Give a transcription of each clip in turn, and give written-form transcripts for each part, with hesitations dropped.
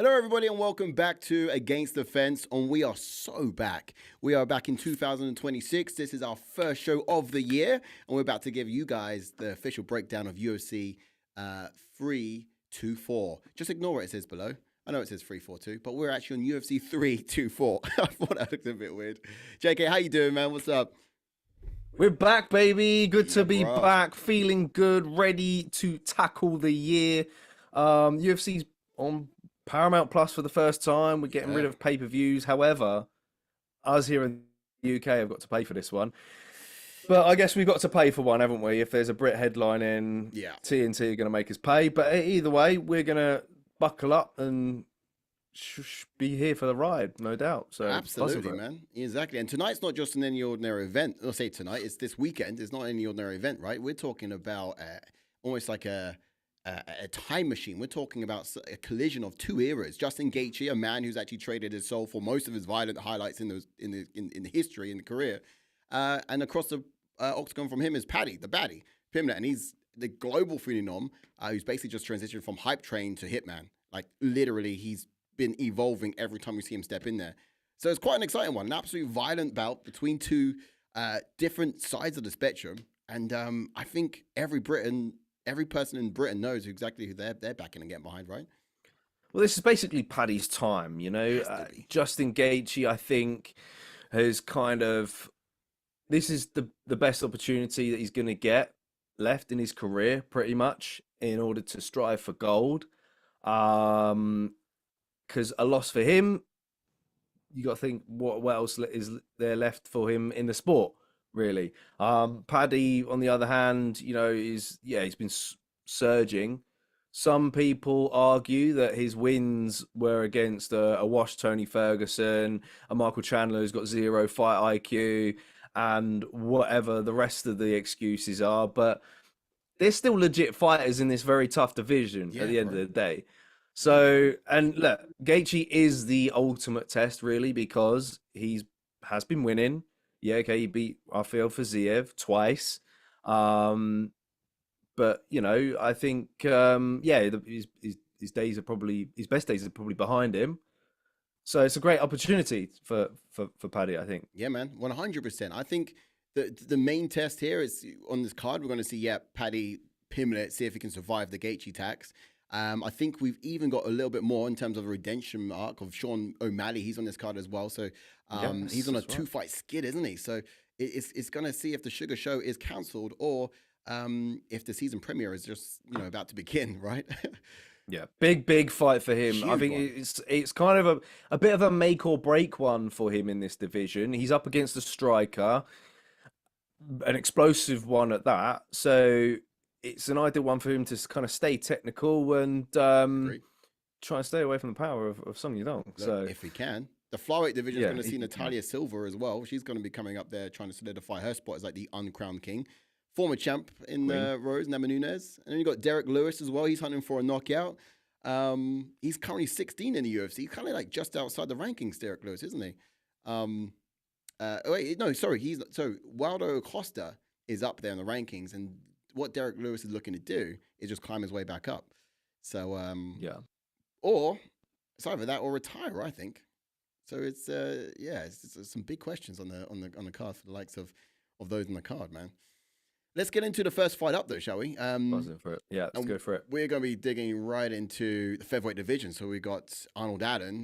Hello, everybody, and welcome back to Against the Fence. And we are so back. We are back in 2026. This is our first show of the year, and we're about to give you guys the official breakdown of UFC 324. Just ignore what it says below. I know it says 342, but we're actually on UFC 324. I thought that looked a bit weird. JK, how you doing, man? What's up? We're back, baby. Good to be bro. back. Feeling good, ready to tackle the year. UFC's on Paramount Plus for the first time. We're getting rid of pay-per-views. However, us here in the UK have got to pay for this one. But I guess we've got to pay for one, haven't we? If there's a Brit headlining, TNT are going to make us pay. But either way, we're going to buckle up and be here for the ride, no doubt. So absolutely, man. Exactly. And tonight's not just an any ordinary event. I'll say tonight, it's this weekend. It's not any ordinary event, right? We're talking about almost like a time machine. We're talking about a collision of two eras. Justin Gaethje, a man who's actually traded his soul for most of his violent highlights in the history, in the career, and across the octagon from him is Paddy, the baddie, Pimblett, and he's the global phenom who's basically just transitioned from hype train to hitman. Like literally, he's been evolving every time we see him step in there. So it's quite an exciting one, an absolute violent bout between two different sides of the spectrum, and I think every person in Britain knows exactly who they're backing and getting behind, right? Well, this is basically Paddy's time, you know. Justin Gaethje, I think, has kind of... This is the best opportunity that he's going to get left in his career, pretty much, in order to strive for gold. Because a loss for him, you got to think what else is there left for him in the sport, really. Paddy, on the other hand, you know, he's been surging. Some people argue that his wins were against a washed Tony Ferguson, a Michael Chandler who's got zero fight IQ, and whatever the rest of the excuses are. But they're still legit fighters in this very tough division at the end of the day. So, and look, Gaethje is the ultimate test, really, because has been winning. Yeah, okay, he beat Rafael Fiziev twice. But, you know, I think, his days are probably, his best days are probably behind him. So it's a great opportunity for Paddy, I think. Yeah, man, 100%. I think the main test here is on this card. We're going to see, Paddy Pimblett, see if he can survive the Gaethje tax. I think we've even got a little bit more in terms of a redemption arc of Sean O'Malley. He's on this card as well. So he's on a two-fight skid, isn't he? So it's going to see if the Sugar Show is cancelled or if the season premiere is just, about to begin, right? Yeah, big fight for him. Huge I think it's kind of a bit of a make or break one for him in this division. He's up against a striker, an explosive one at that. So it's an ideal one for him to kind of stay technical and try and stay away from the power of Song Yadong. So if he can. The flyweight division is going to see Natália Silva as well. She's going to be coming up there trying to solidify her spot as like the uncrowned king. Former champ in Rose, Namajunas. And then you got Derrick Lewis as well. He's hunting for a knockout. He's currently 16 in the UFC. He's kind of like just outside the rankings, Derrick Lewis, isn't he? So Waldo Acosta is up there in the rankings, and what Derrick Lewis is looking to do is just climb his way back up. So or it's either that or retire, I think. So it's some big questions on the card for the likes of those on the card, man. Let's get into the first fight up, though, shall we? Buzzing for it. Yeah, let's go for it. We're going to be digging right into the featherweight division. So we got Arnold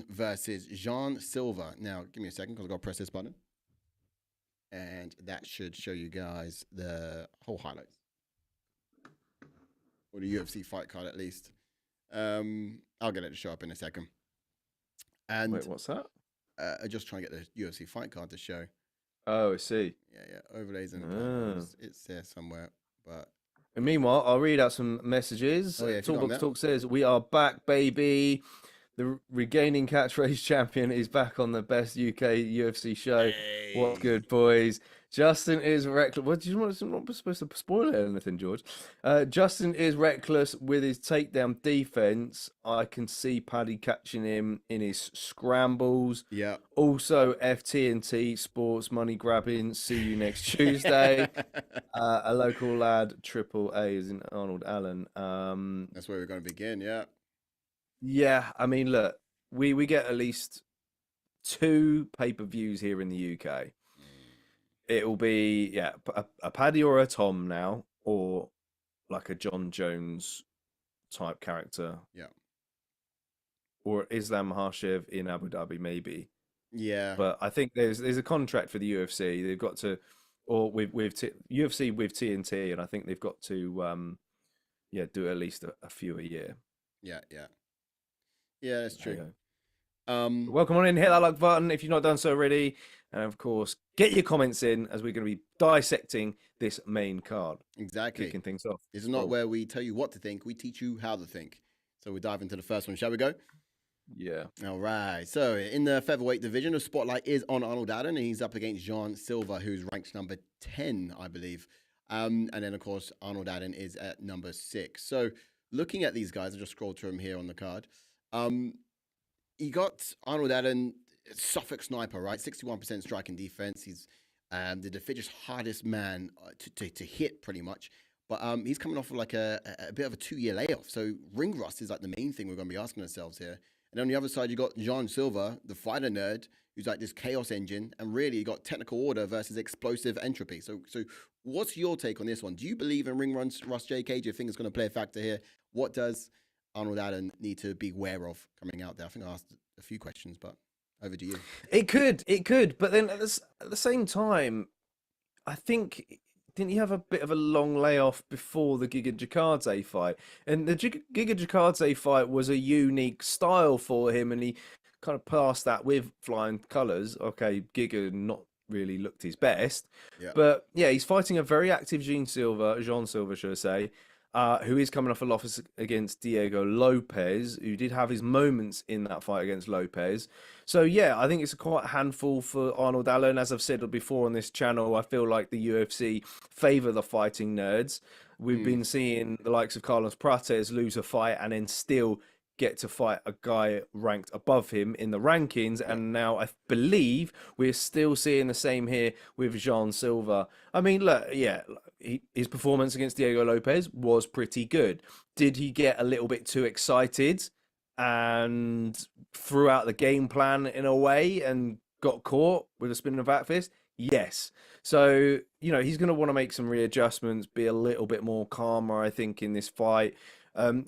versus Jean Silva. Now, give me a second because I've got to press this button. And that should show you guys the whole highlights. Or the UFC fight card, at least. I'll get it to show up in a second. And wait, what's that? I'm just trying to get the UFC fight card to show. Oh, I see. Yeah. Overlays and it's there somewhere. But and meanwhile, I'll read out some messages. Talkbox Talk says, "We are back, baby. The regaining catchphrase champion is back on the best UK UFC show. Hey. What's good, boys? Justin is reckless. What do you want? I'm not supposed to spoil anything, George. Justin is reckless with his takedown defense. I can see Paddy catching him in his scrambles. Yeah. Also, FT&T Sports money grabbing. See you next Tuesday. A local lad, Triple A, is in Arnold Allen. That's where we're going to begin. Yeah. Yeah, I mean, look, we get at least 2 pay-per-views here in the UK. It will be a Paddy or a Tom now, or like a John Jones type character, Yeah. or Islam Makhachev in Abu Dhabi maybe. Yeah. But I think there's a contract for the UFC. They've got to, or with UFC with TNT, and I think they've got to do at least a few a year. Yeah. Yeah, that's There you true. go. Welcome on in, hit that like button if you've not done so already, and of course get your comments in as we're going to be dissecting this main card. Exactly. Kicking things off. This is not where we tell you what to think; we teach you how to think. So we dive into the first one. Shall we go? Yeah. All right. So in the featherweight division, the spotlight is on Arnold Allen, and he's up against Jean Silva, who's ranked number 10, I believe. And then, of course, Arnold Allen is at number 6. So looking at these guys, I just scrolled through them here on the card. You got Arnold Allen, Suffolk sniper, right? 61% striking defense. He's the fittest, hardest man to hit, pretty much. But he's coming off of like a bit of a 2-year layoff. So ring rust is like the main thing we're going to be asking ourselves here. And on the other side, you got Jean Silva, the fighter nerd, who's like this chaos engine. And really, you got technical order versus explosive entropy. So what's your take on this one? Do you believe in ring rust, JK? Do you think it's going to play a factor here? What does Arnold Allen need to be aware of coming out there? I think I asked a few questions, but over to you. It could. But then at the same time, I think... Didn't he have a bit of a long layoff before the Giga Chikadze fight? And the Giga Chikadze fight was a unique style for him, and he kind of passed that with flying colours. Okay, Giga not really looked his best, but yeah, he's fighting a very active Jean Silva, should I say, who is coming off a loss against Diego Lopez, who did have his moments in that fight against Lopez. So yeah, I think it's quite a handful for Arnold Allen. As I've said before on this channel, I feel like the UFC favour the fighting nerds. We've been seeing the likes of Carlos Prates lose a fight and then still get to fight a guy ranked above him in the rankings, and now I believe we're still seeing the same here with Jean Silva. I mean, look, yeah, his performance against Diego Lopez was pretty good. Did he get a little bit too excited and threw out the game plan in a way and got caught with a spinning back fist? Yes. So, he's going to want to make some readjustments, be a little bit more calmer, I think, in this fight. And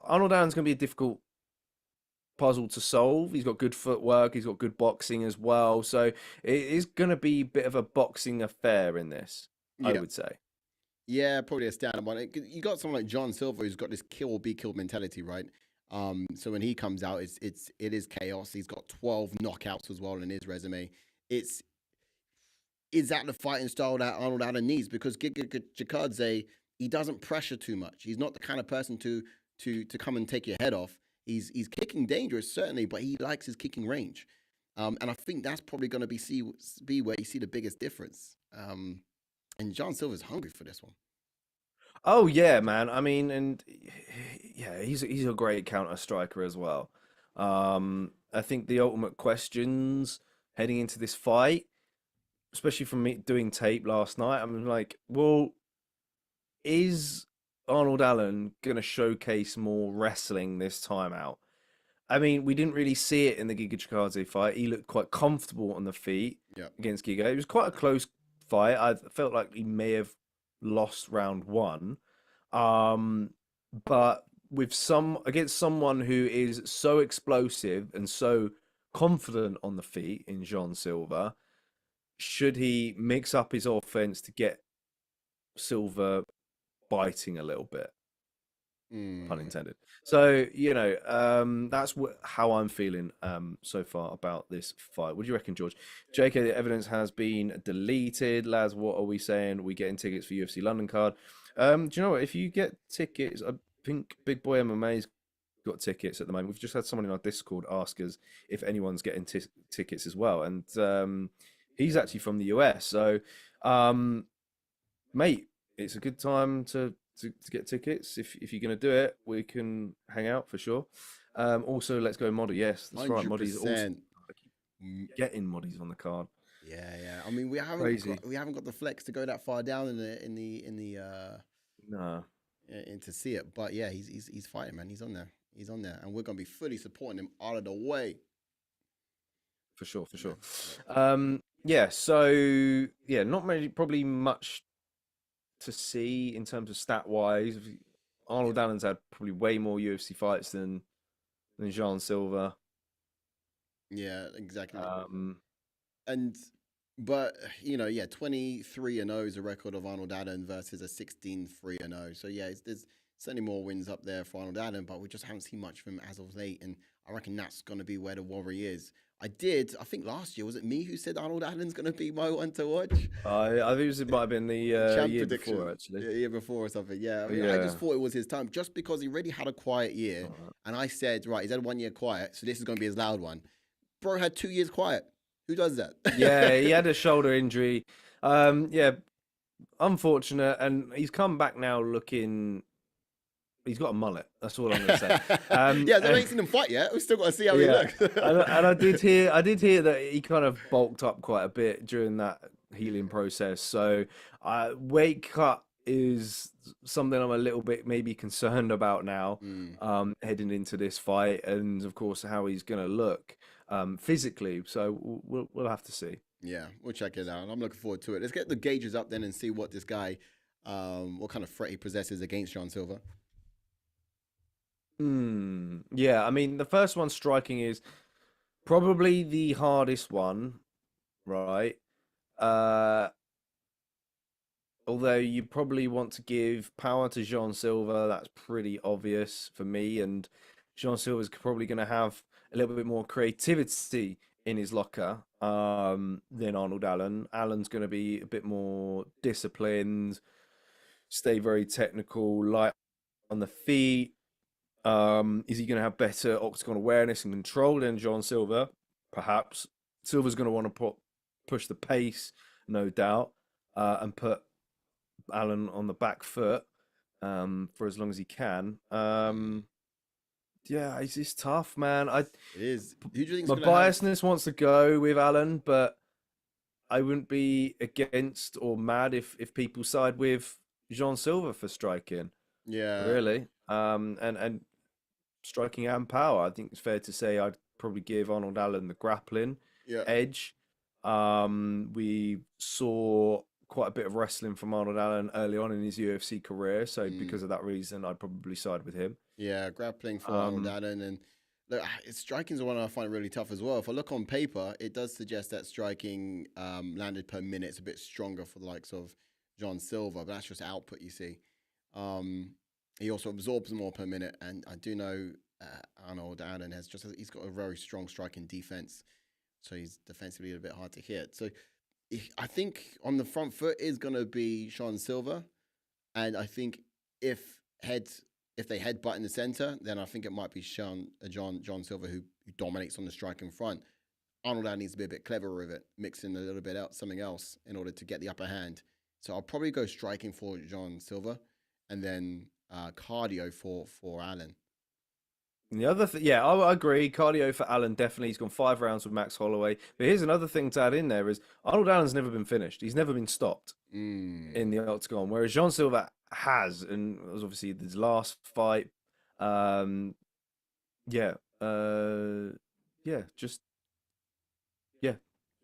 Arnold Allen's going to be a difficult puzzle to solve. He's got good footwork. He's got good boxing as well. So it is going to be a bit of a boxing affair in this, I would say. Yeah, probably a standard one. You got someone like Jean Silva who's got this kill or be killed mentality, right? So when he comes out, it is chaos. He's got 12 knockouts as well in his resume. Is that the fighting style that Arnold Allen needs? Because Giga Chikadze, he doesn't pressure too much. He's not the kind of person to come and take your head off. He's kicking dangerous, certainly, but he likes his kicking range. And I think that's probably going to be where you see the biggest difference. And Jean Silva's hungry for this one. Oh yeah, man. I mean, and yeah, he's a great counter striker as well. I think the ultimate questions heading into this fight, especially from me doing tape last night, I'm like, well, is Arnold Allen going to showcase more wrestling this time out? I mean, we didn't really see it in the Giga Chikadze fight. He looked quite comfortable on the feet against Giga. It was quite a close fight. I felt like he may have lost round 1. But against someone who is so explosive and so confident on the feet in Jean Silva, should he mix up his offense to get Silva biting a little bit? Pun intended. So, that's how I'm feeling so far about this fight. What do you reckon, George? JK, the evidence has been deleted. Laz, what are we saying? Are we getting tickets for UFC London card? Do you know what? If you get tickets, I think Big Boy MMA's got tickets at the moment. We've just had someone in our Discord ask us if anyone's getting tickets as well. And he's actually from the US. So, mate, it's a good time to get tickets. If you're going to do it, we can hang out for sure. Also, let's go Moddy. Yes, that's 100%. Right. Moddy's also getting Moddy's on the card. Yeah. I mean, we haven't got the flex to go that far down in to see it. But yeah, he's fighting, man. He's on there. He's on there, and we're gonna be fully supporting him all of the way. For sure, for sure. Yeah. Yeah, so yeah, not many, probably much to see in terms of stat wise. Arnold Allen's had probably way more UFC fights than Jean Silva. Yeah, exactly. Um, And but you know, yeah, 23-0 is a record of Arnold Allen versus a 16-3-0. So yeah, there's certainly more wins up there for Arnold Allen, but we just haven't seen much from him as of late. And I reckon that's going to be where the worry is. I think last year, was it me who said Arnold Allen's going to be my one to watch? I think it might have been the Champ year prediction. before, actually. Yeah, year before or something. Yeah, I mean, I Yeah. just thought it was his time just because he already had a quiet year. And I said, right, he's had 1 year quiet, so this is going to be his loud one. Bro had 2 years quiet. Who does that? Yeah, he had a shoulder injury. Yeah, unfortunate, and he's come back now looking. He's got a mullet. That's all I'm going to say. Yeah, I ain't seen him fight yet. We've still got to see how he looks. and I did hear that he kind of bulked up quite a bit during that healing process. So weight cut is something I'm a little bit maybe concerned about now, heading into this fight, and of course how he's going to look physically. So we'll have to see. Yeah, we'll check it out. I'm looking forward to it. Let's get the gauges up then and see what this guy, what kind of threat he possesses against Jean Silva. Yeah, I mean, the first one, striking, is probably the hardest one, right? Although you probably want to give power to Jean Silva, that's pretty obvious for me. And Jean Silva's probably going to have a little bit more creativity in his locker than Arnold Allen. Allen's going to be a bit more disciplined, stay very technical, light on the feet. Is he going to have better octagon awareness and control than Jean Silva? Perhaps. Silva's going to want to push the pace, no doubt, and put Allen on the back foot for as long as he can. Yeah, it's tough, man. It is. Who do you think my biasness wants to go with Allen, but I wouldn't be against or mad if people side with Jean Silva for striking. Yeah, really. And striking and power. I think it's fair to say I'd probably give Arnold Allen the grappling edge. We saw quite a bit of wrestling from Arnold Allen early on in his UFC career, so because of that reason, I'd probably side with him. Yeah, grappling for Arnold Allen, and look, striking's the one I find really tough as well. If I look on paper, it does suggest that striking landed per minute is a bit stronger for the likes of Jean Silva, but that's just output, you see. He also absorbs more per minute, and I do know Arnold Allen he's got a very strong striking defense, so he's defensively a bit hard to hit. So I think on the front foot is going to be Jean Silva, and I think if they headbutt in the center, then I think it might be John Silva who dominates on the striking front. Arnold Allen needs to be a bit clever with it, mixing a little bit out something else in order to get the upper hand. So I'll probably go striking for Jean Silva, and then cardio for Allen. And the other yeah, I agree. Cardio for Allen, definitely. He's gone 5 rounds with Max Holloway. But here's another thing to add in there is Arnold Allen's never been finished. He's never been stopped in the octagon, whereas Jean Silva has, and it was obviously his last fight.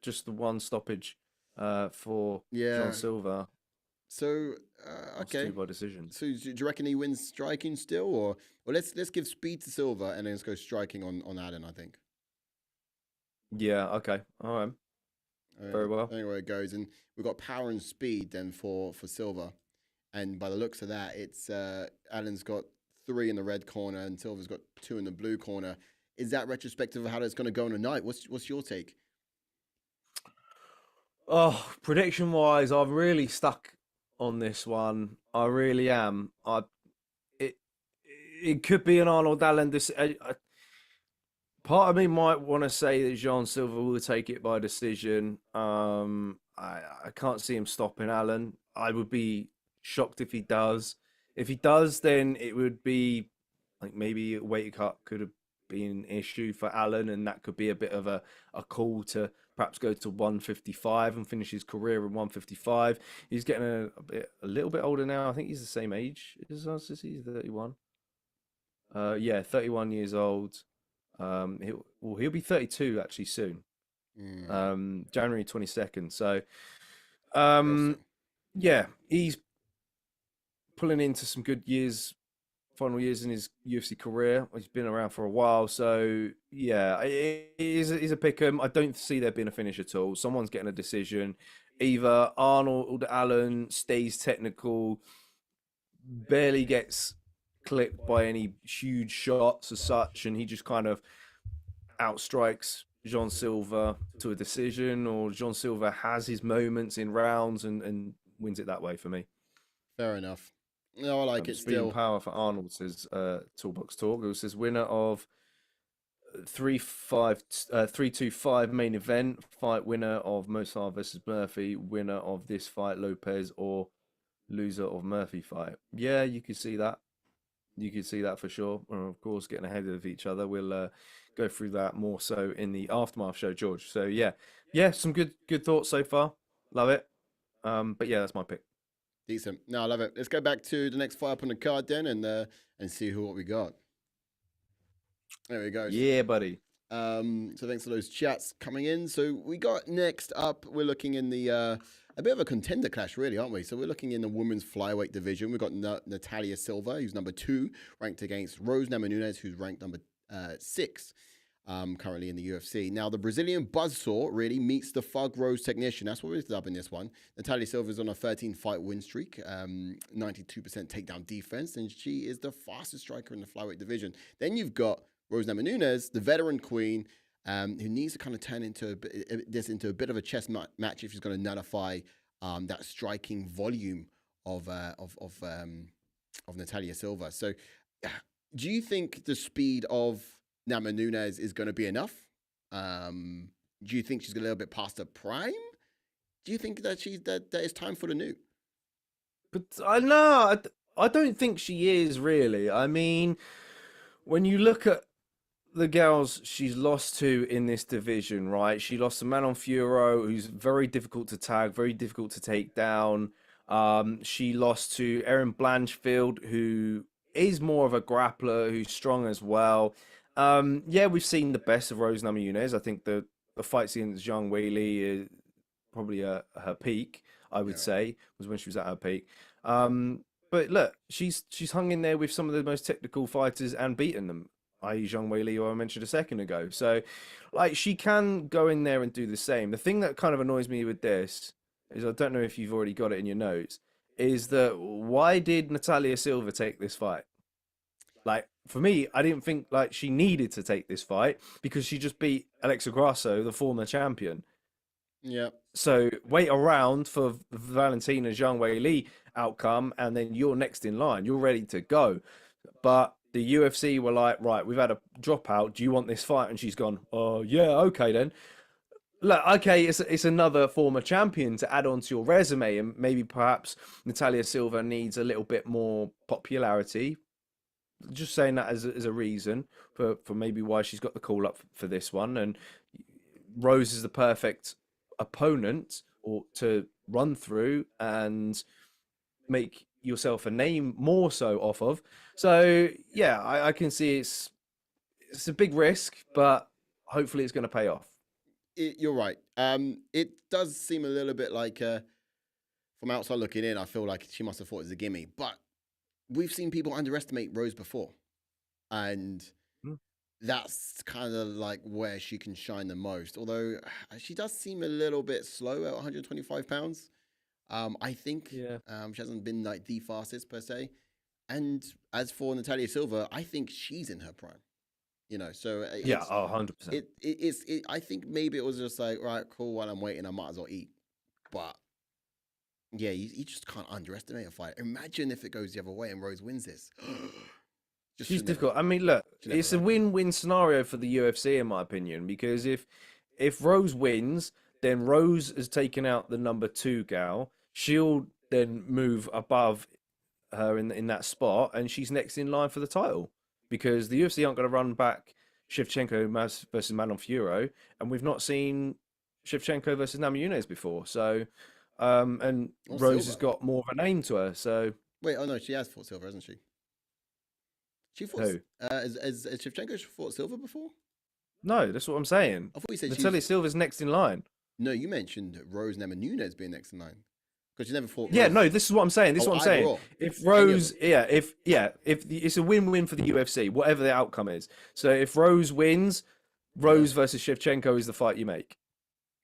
Just the one stoppage for Jean Silva. So okay, by decision. So do you reckon he wins striking still, or let's give speed to Silva and then let's go striking on Allen? I think. Yeah. Okay. All right. Very well. Anyway, it goes, and we've got power and speed then for Silva, and by the looks of that, it's Allen's got 3 in the red corner and Silva's got 2 in the blue corner. Is that retrospective of how it's going to go on tonight? What's your take? Oh, prediction wise, I'm really stuck on this one. I really am. It could be an Arnold Allen. Part of me might want to say that Jean Silva will take it by decision. I can't see him stopping Allen. I would be shocked if he does. If he does, then it would be like maybe a weight cut could have been an issue for Allen, and that could be a bit of a call to perhaps go to 155 and finish his career at 155. He's getting a little bit older now. I think he's the same age as us. He's 31. Yeah, 31 years old. He'll be 32 actually soon. Mm, January 22nd. So, um, interesting. yeah, he's pulling into some good years, final years in his UFC career. He's been around for a while, so yeah, he's a pick 'em. I don't see there being a finish at all. Someone's getting a decision. Either Arnold Allen stays technical, barely gets clipped by any huge shots as such, and he just kind of outstrikes Jean Silva to a decision, or Jean Silva has his moments in rounds and wins it that way for me. Fair enough. No, I like it Speed and still. power for Arnold says Toolbox Talk. It says winner of 3-5 main event fight, winner of Mosar versus Murphy, winner of this fight Lopez, or loser of Murphy fight. Yeah, you could see that. You could see that for sure. And of course, getting ahead of each other. We'll go through that more so in the aftermath show, George. So yeah, some good thoughts so far. Love it. But yeah, that's my pick. Decent. No, I love it. Let's go back to the next fight up on the card then, and see what we got. There we go. Yeah, buddy. So thanks for those chats coming in. So we got next up, we're looking in the a bit of a contender clash, really, aren't we? So we're looking in the women's flyweight division. We've got Natália Silva, who's number 2, ranked against Rose Namajunas, who's ranked number 6. Currently in the UFC. Now, the Brazilian buzzsaw really meets the Thug Rose technician. That's what we're dubbing this one. Natália Silva is on a 13-fight win streak, 92% takedown defense, and she is the fastest striker in the flyweight division. Then you've got Rose Namajunas, the veteran queen, who needs to kind of turn this into a bit of a chess match if she's going to nullify that striking volume of Natália Silva. So, do you think the speed of Namajunas is going to be enough? Do you think she's a little bit past her prime? Do you think that that it's time for the new? But I don't think she is really. I mean, when you look at the girls she's lost to in this division, right? She lost to Manon Fiorot, who's very difficult to tag, very difficult to take down. She lost to Erin Blanchfield, who is more of a grappler, who's strong as well. Yeah, we've seen the best of Rose Namajunas. I think the fights against Zhang Weili is probably her peak, I would say, was when she was at her peak. But look, she's hung in there with some of the most technical fighters and beaten them, i.e. Zhang Weili, who I mentioned a second ago. So, like, she can go in there and do the same. The thing that kind of annoys me with this is, I don't know if you've already got it in your notes, is that why did Natália Silva take this fight? Like, for me, I didn't think like she needed to take this fight because she just beat Alexa Grasso, the former champion. Yeah. So wait around for Valentina Zhang Weili outcome, and then you're next in line. You're ready to go. But the UFC were like, right, we've had a dropout. Do you want this fight? And she's gone, oh, yeah, okay then. Look, okay, it's another former champion to add on to your resume, and maybe perhaps Natália Silva needs a little bit more popularity. Just saying that as a reason for maybe why she's got the call up for this one. And Rose is the perfect opponent or to run through and make yourself a name more so off of. So yeah, I can see it's a big risk, but hopefully it's going to pay off. You're right. It does seem a little bit like from outside looking in, I feel like she must have thought it was a gimme, but we've seen people underestimate Rose before, and that's kind of like where she can shine the most. Although she does seem a little bit slow at 125 pounds. I think she hasn't been like the fastest per se. And as for Natália Silva, I think she's in her prime. You know, so 100%. I think maybe it was just like, right, cool. While I'm waiting, I might as well eat. But yeah, you just can't underestimate a fight. Imagine if it goes the other way and Rose wins this. She's difficult. I mean, look, it's a win-win scenario for the UFC, in my opinion, because if Rose wins, then Rose has taken out the number 2 gal. She'll then move above her in that spot, and she's next in line for the title, because the UFC aren't going to run back Shevchenko versus Manon Fiorot, and we've not seen Shevchenko versus Namajunas before. So, and Rose has got more of a name to her. So wait, oh no, she has fought Silva, hasn't she? She fought. Who? Has Shevchenko fought Silva before? No, that's what I'm saying. I thought you said Natália she's. Silva's next in line. No, you mentioned Rose Namajunas being next in line because you never fought. Yeah, Rose. no, this is what I'm saying. This is Oh, what I'm either saying. or. If Any of Rose, it's a win-win for the UFC, whatever the outcome is. So if Rose wins, Rose versus Shevchenko is the fight you make.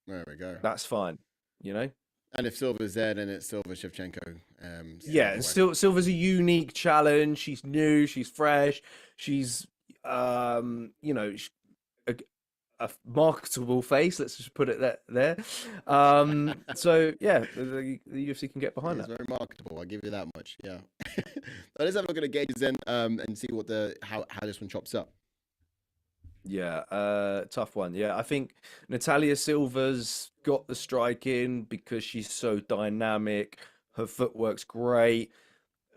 There we go. That's fine, you know. And if Silva's there, then it's Silva Shevchenko. Yeah, and Silva's a unique challenge. She's new. She's fresh. She's, you know, a marketable face. Let's just put it there. So yeah, the UFC can get behind that. It's very marketable. I'll give you that much. Yeah. But let's have a look at the gauges then, and see what how this one chops up. Yeah, tough one. Yeah, I think Natália Silva's got the striking because she's so dynamic. Her footwork's great.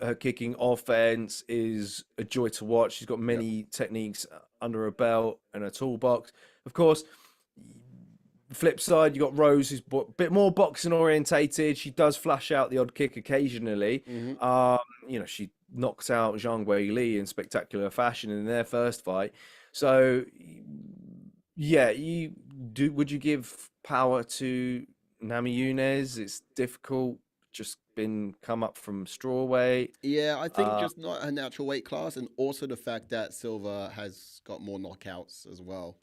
Her kicking offense is a joy to watch. She's got many techniques under her belt and her toolbox. Of course, flip side, you got Rose, who's a bit more boxing orientated. She does flash out the odd kick occasionally. You know, she knocks out Zhang Weili in spectacular fashion in their first fight. So, yeah, would you give power to Namajunas? It's difficult. Just come up from strawweight. Yeah, I think just not her natural weight class, and also the fact that Silva has got more knockouts as well.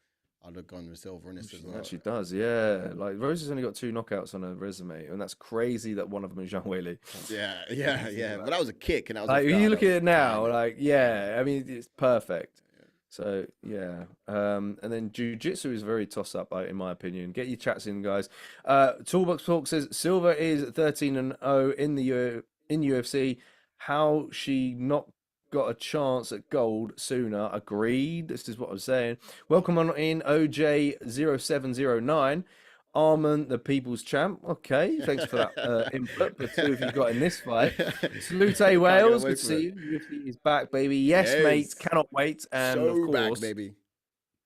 I'd have gone with Silva in this as well. Actually does, yeah. Like Rose has only got 2 knockouts on her resume, and that's crazy that one of them is Zhang Weili. Yeah. But that was a kick, and that was like you look at it now, timing. like I mean it's perfect. So yeah, and then jiu-jitsu is very toss-up, in my opinion. Get your chats in, guys. Toolbox Talk says Silva is 13-0 in the in UFC. How she not got a chance at gold sooner? Agreed. This is what I'm saying. Welcome on in, OJ0709. Armand, the people's champ. Okay, thanks for that input. The 2 of you got in this fight. Salute Wales. Good to see you. UFC is back, baby. Yes, mate. Cannot wait. And so of course, back, baby.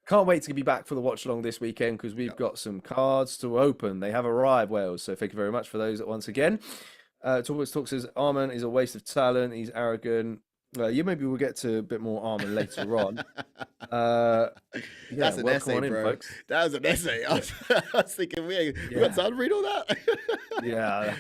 Can't wait to be back for the watch along this weekend because we've got some cards to open. They have arrived, Wales. So thank you very much for those once again. Talk says Armand is a waste of talent. He's arrogant. Maybe we'll get to a bit more Armand later on. That's an essay, bro. Folks. That was an essay. I was thinking, we got time to read all that? Yeah.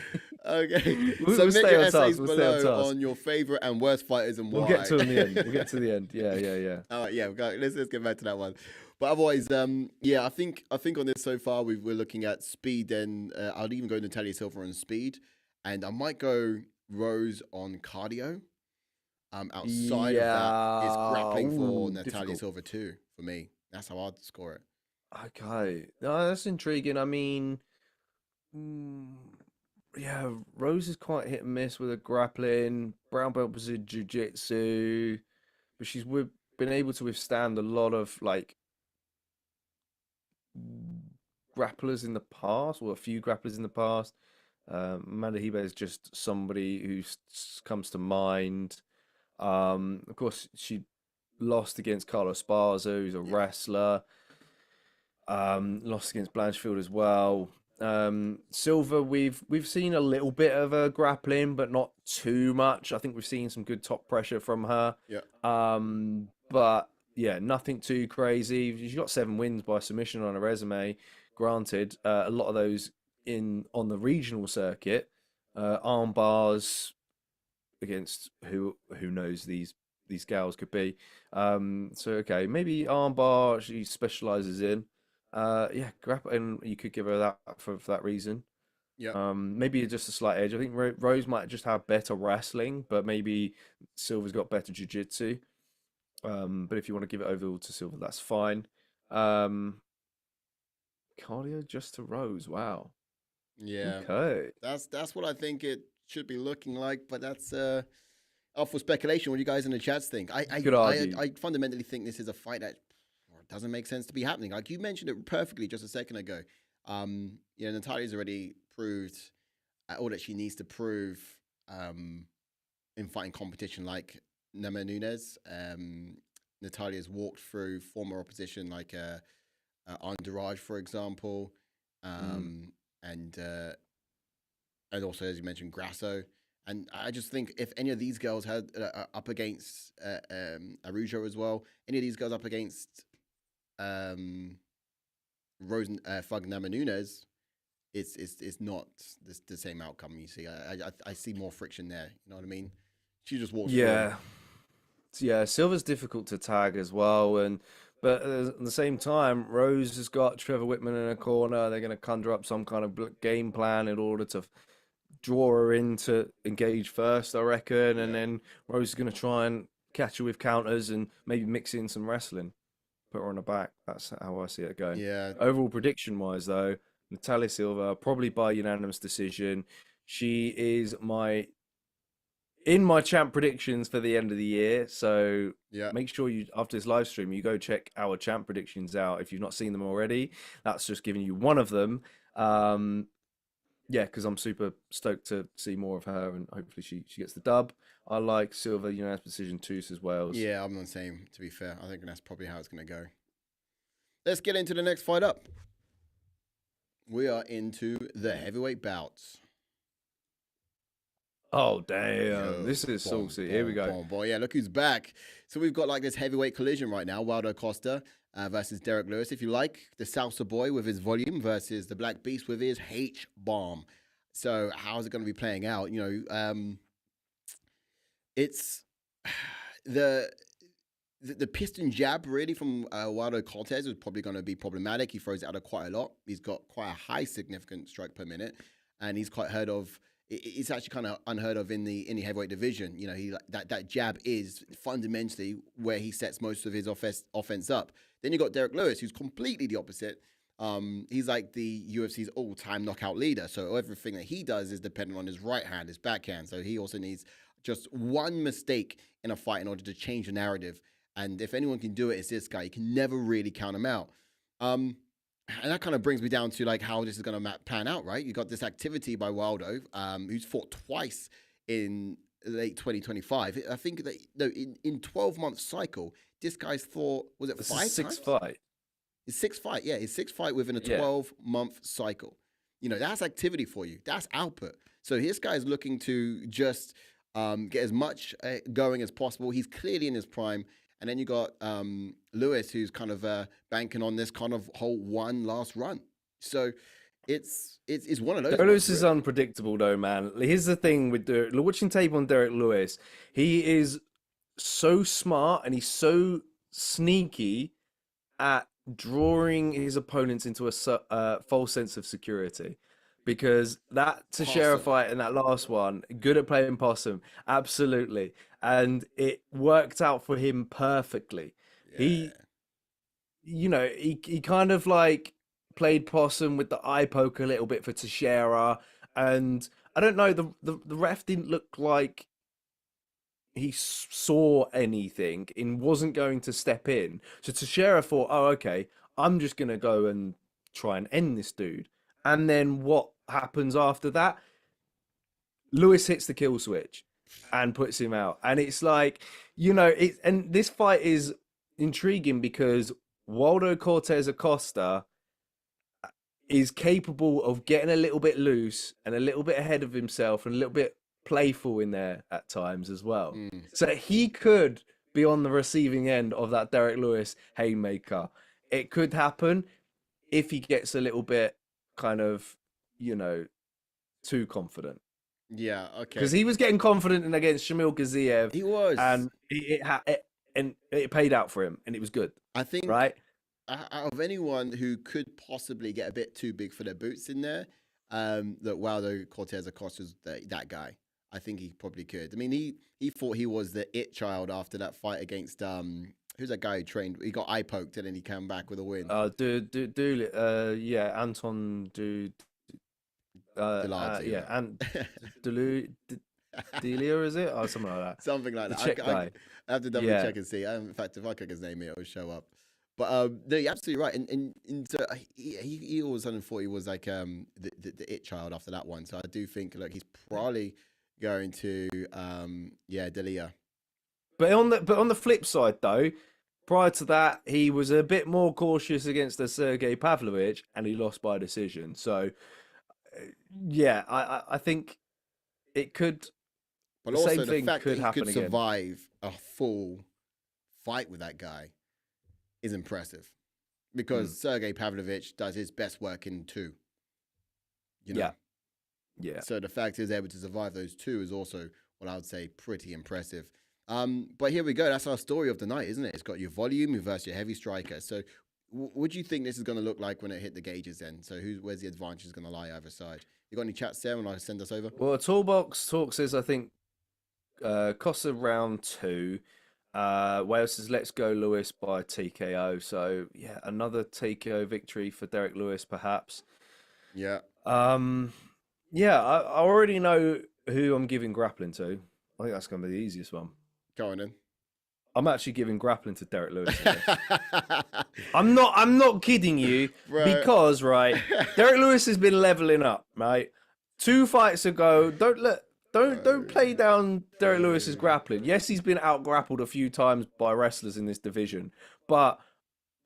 Okay. We'll so make stay your on essays task. below on your favorite and worst fighters and why. We'll get to them in the end. We'll get to the end. Yeah. All right, let's get back to that one. But otherwise, I think on this so far we're looking at speed. Then I'd even go Natália Silva on speed, and I might go Rose on cardio. Outside of that, it's grappling for Natália Silva too. For me, that's how I'd score it. Okay, no, that's intriguing. I mean, Rose is quite hit and miss with her grappling. Brown belt was in jiu-jitsu, but she's been able to withstand a lot of like grapplers in the past, or a few grapplers in the past. Amanda Hibe is just somebody who comes to mind. Of course, she lost against Carlos Esparza, who's a wrestler. Lost against Blanchfield as well. Silva, we've seen a little bit of her grappling, but not too much. I think we've seen some good top pressure from her. Yeah. But yeah, nothing too crazy. She's got 7 wins by submission on her resume. Granted, a lot of those on the regional circuit, arm bars against who knows these gals could be. So okay, maybe armbar she specializes in. Grappling, you could give her that for that reason. Yeah. Maybe just a slight edge. I think Rose might just have better wrestling, but maybe Silva's got better jiu-jitsu. But if you want to give it over to Silva, that's fine. Cardio just to Rose. Wow. Yeah. Okay. That's what I think it should be looking like, but that's up for speculation. What do you guys in the chats think? I fundamentally think this is a fight that doesn't make sense to be happening. Like you mentioned it perfectly just a second ago. Natália's already proved all that she needs to prove in fighting competition like Namajunas. Natália's walked through former opposition like Andrade, for example, and also, as you mentioned, Grasso. And I just think if any of these girls had up against Arujo as well, any of these girls up against Rose Fug Namajunas, it's not the same outcome. You see, I see more friction there. You know what I mean? She just walks through 'em. Yeah, yeah. Silva's difficult to tag as well, but at the same time, Rose has got Trevor Whitman in a corner. They're going to conjure up some kind of game plan in order to draw her in to engage first, I reckon, and Yeah. then Rose is going to try and catch her with counters and maybe mix in some wrestling, put her on her back. That's how I see it going. Yeah. Overall prediction wise, though, Natália Silva probably by unanimous decision. She is in my champ predictions for the end of the year. So Yeah. make sure you, after this live stream, you go check our champ predictions out if you've not seen them already. That's just giving you one of them. Yeah, because I'm super stoked to see more of her, and hopefully she gets the dub. I like Silva unanimous decision too as well. Yeah, I'm the same, to be fair. I think that's probably how it's going to go. Let's get into the next fight up. We are into the heavyweight bouts. Oh, damn. Yo, This is boom, saucy. Here we boom, go. boom, boom. Yeah, look who's back. So we've got like this heavyweight collision right now. Waldo Costa versus Derrick Lewis. If you like, the Salsa boy with his volume versus the Black Beast with his H-bomb. So how's it going to be playing out? You know, it's the piston jab really from Waldo Cortes is probably going to be problematic. He throws it out of quite a lot. He's got quite a high significant strike per minute, and he's quite heard of. It's actually kind of unheard of in the heavyweight division. You know, that jab is fundamentally where he sets most of his offense up. Then you got Derrick Lewis, who's completely the opposite. He's like the UFC's all-time knockout leader. So everything that he does is dependent on his right hand, his backhand. So he also needs just one mistake in a fight in order to change the narrative. And if anyone can do it, it's this guy. You can never really count him out. And that kind of brings me down to like how this is going to pan out, right? You got this activity by Waldo, who's fought twice in late 2025. I think that no, in 12-month cycle, this guy's fought, was it This five is sixth times? fight. His sixth fight, yeah, his sixth fight within a Yeah. 12-month cycle. You know, that's activity for you. That's output. So this guy's looking to just get as much going as possible. He's clearly in his prime. And then you got Lewis, who's kind of banking on this kind of whole one last run. So it's one of those. Derrick Lewis is unpredictable, though, man. Here's the thing with watching tape on Derrick Lewis. He is so smart and he's so sneaky at drawing his opponents into a false sense of security. Because that Teixeira Possum. fight and that last one, good at playing possum, absolutely, and it worked out for him perfectly. Yeah. He kind of like played possum with the eye poke a little bit for Teixeira, and I don't know, the ref didn't look like he saw anything and wasn't going to step in. So Teixeira thought, oh, okay, I'm just gonna go and try and end this dude. And then what happens after that? Lewis hits the kill switch and puts him out. And it's like, and this fight is intriguing because Waldo Cortes-Acosta is capable of getting a little bit loose and a little bit ahead of himself and a little bit playful in there at times as well. So he could be on the receiving end of that Derrick Lewis haymaker. It could happen if he gets a little bit kind of, too confident. Yeah, okay. Because he was getting confident in against Shamil Gaziev. He was. And it paid out for him, and it was good. I think right? Out of anyone who could possibly get a bit too big for their boots in there, that Waldo Cortes-Acosta was that guy. I think he probably could. I mean, he thought he was the it child after that fight against who's that guy who trained? He got eye poked and then he came back with a win. Anton Delia, is it? Or something like that. Something like The that. Czech guy. I have to double Yeah. check and see. In fact, if I click his name here, it'll show up. But no, you're absolutely right. And so he all of a sudden thought he was like the it child after that one. So I do think like he's probably going to Delia. But on the flip side, though, prior to that, he was a bit more cautious against the Sergey Pavlovich, and he lost by decision. So, yeah, I think it could But The also same the thing fact that could he happen could again. survive a full fight with that guy is impressive. Because Sergey Pavlovich does his best work in 2. You know? Yeah. So the fact he's able to survive those 2 is also what I would say pretty impressive. But here we go. That's our story of the night, isn't it? It's got your volume versus your heavy striker. So what do you think this is going to look like when it hit the gauges then? So where's the advantage going to lie either side? You got any chats there when I send us over? Well, Toolbox Talk says, I think, Costa round 2. Wales says, let's go Lewis by TKO. So, yeah, another TKO victory for Derrick Lewis, perhaps. Yeah. Yeah, I already know who I'm giving grappling to. I think that's going to be the easiest one. Go on then. I'm actually giving grappling to Derrick Lewis. I'm not kidding you. Bro. Because, right, Derrick Lewis has been leveling up, right? 2 fights ago, don't play down Derrick Lewis's grappling. Yes, he's been out grappled a few times by wrestlers in this division, but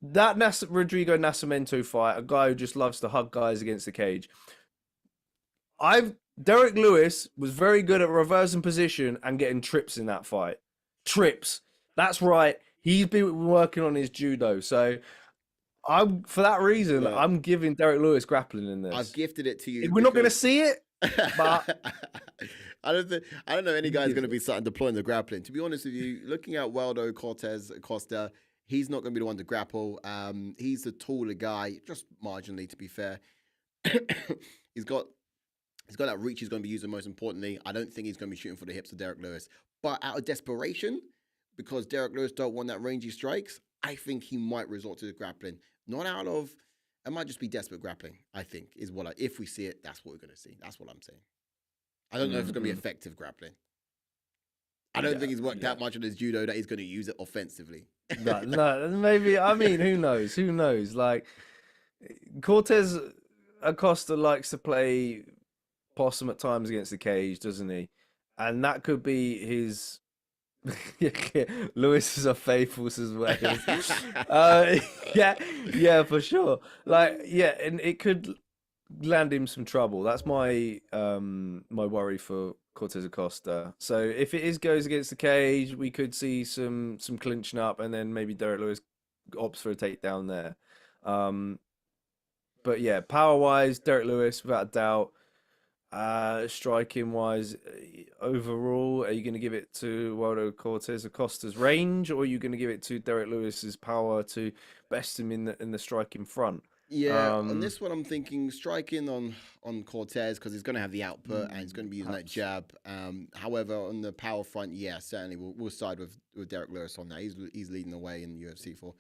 that Rodrigo Nascimento fight, a guy who just loves to hug guys against the cage. Derrick Lewis was very good at reversing position and getting trips in that fight. Trips. That's right. He's been working on his judo. So for that reason, I'm giving Derrick Lewis grappling in this. I've gifted it to you. We're not going to see it, but I don't know any guy's going to be starting deploying the grappling. To be honest with you, looking at Waldo Cortes-Acosta, he's not going to be the one to grapple. He's the taller guy, just marginally, to be fair. He's got that reach he's going to be using most importantly. I don't think he's going to be shooting for the hips of Derrick Lewis. But out of desperation, because Derrick Lewis don't want that rangy strikes, I think he might resort to the grappling. It might just be desperate grappling, I think, is if we see it, that's what we're going to see. That's what I'm saying. I don't know if it's going to be effective grappling. I don't think he's worked that much on his judo that he's going to use it offensively. No, maybe. I mean, who knows? Who knows? Like, Cortes-Acosta likes to play possum at times against the cage, doesn't he? And that could be his. Lewis is a faithful as well. Yeah, for sure. Like, yeah, and it could land him some trouble. That's my my worry for Cortes-Acosta. So if it goes against the cage, we could see some clinching up, and then maybe Derrick Lewis opts for a takedown there. But yeah, power wise, Derrick Lewis without a doubt. Striking wise, overall, are you going to give it to Waldo Cortes-Acosta's range, or are you going to give it to Derrick Lewis's power to best him in the striking front? Yeah, on this one, I'm thinking striking on Cortes because he's going to have the output and he's going to be using that jab. However, on the power front, yeah, certainly we'll side with Derrick Lewis on that. He's leading the way in the UFC for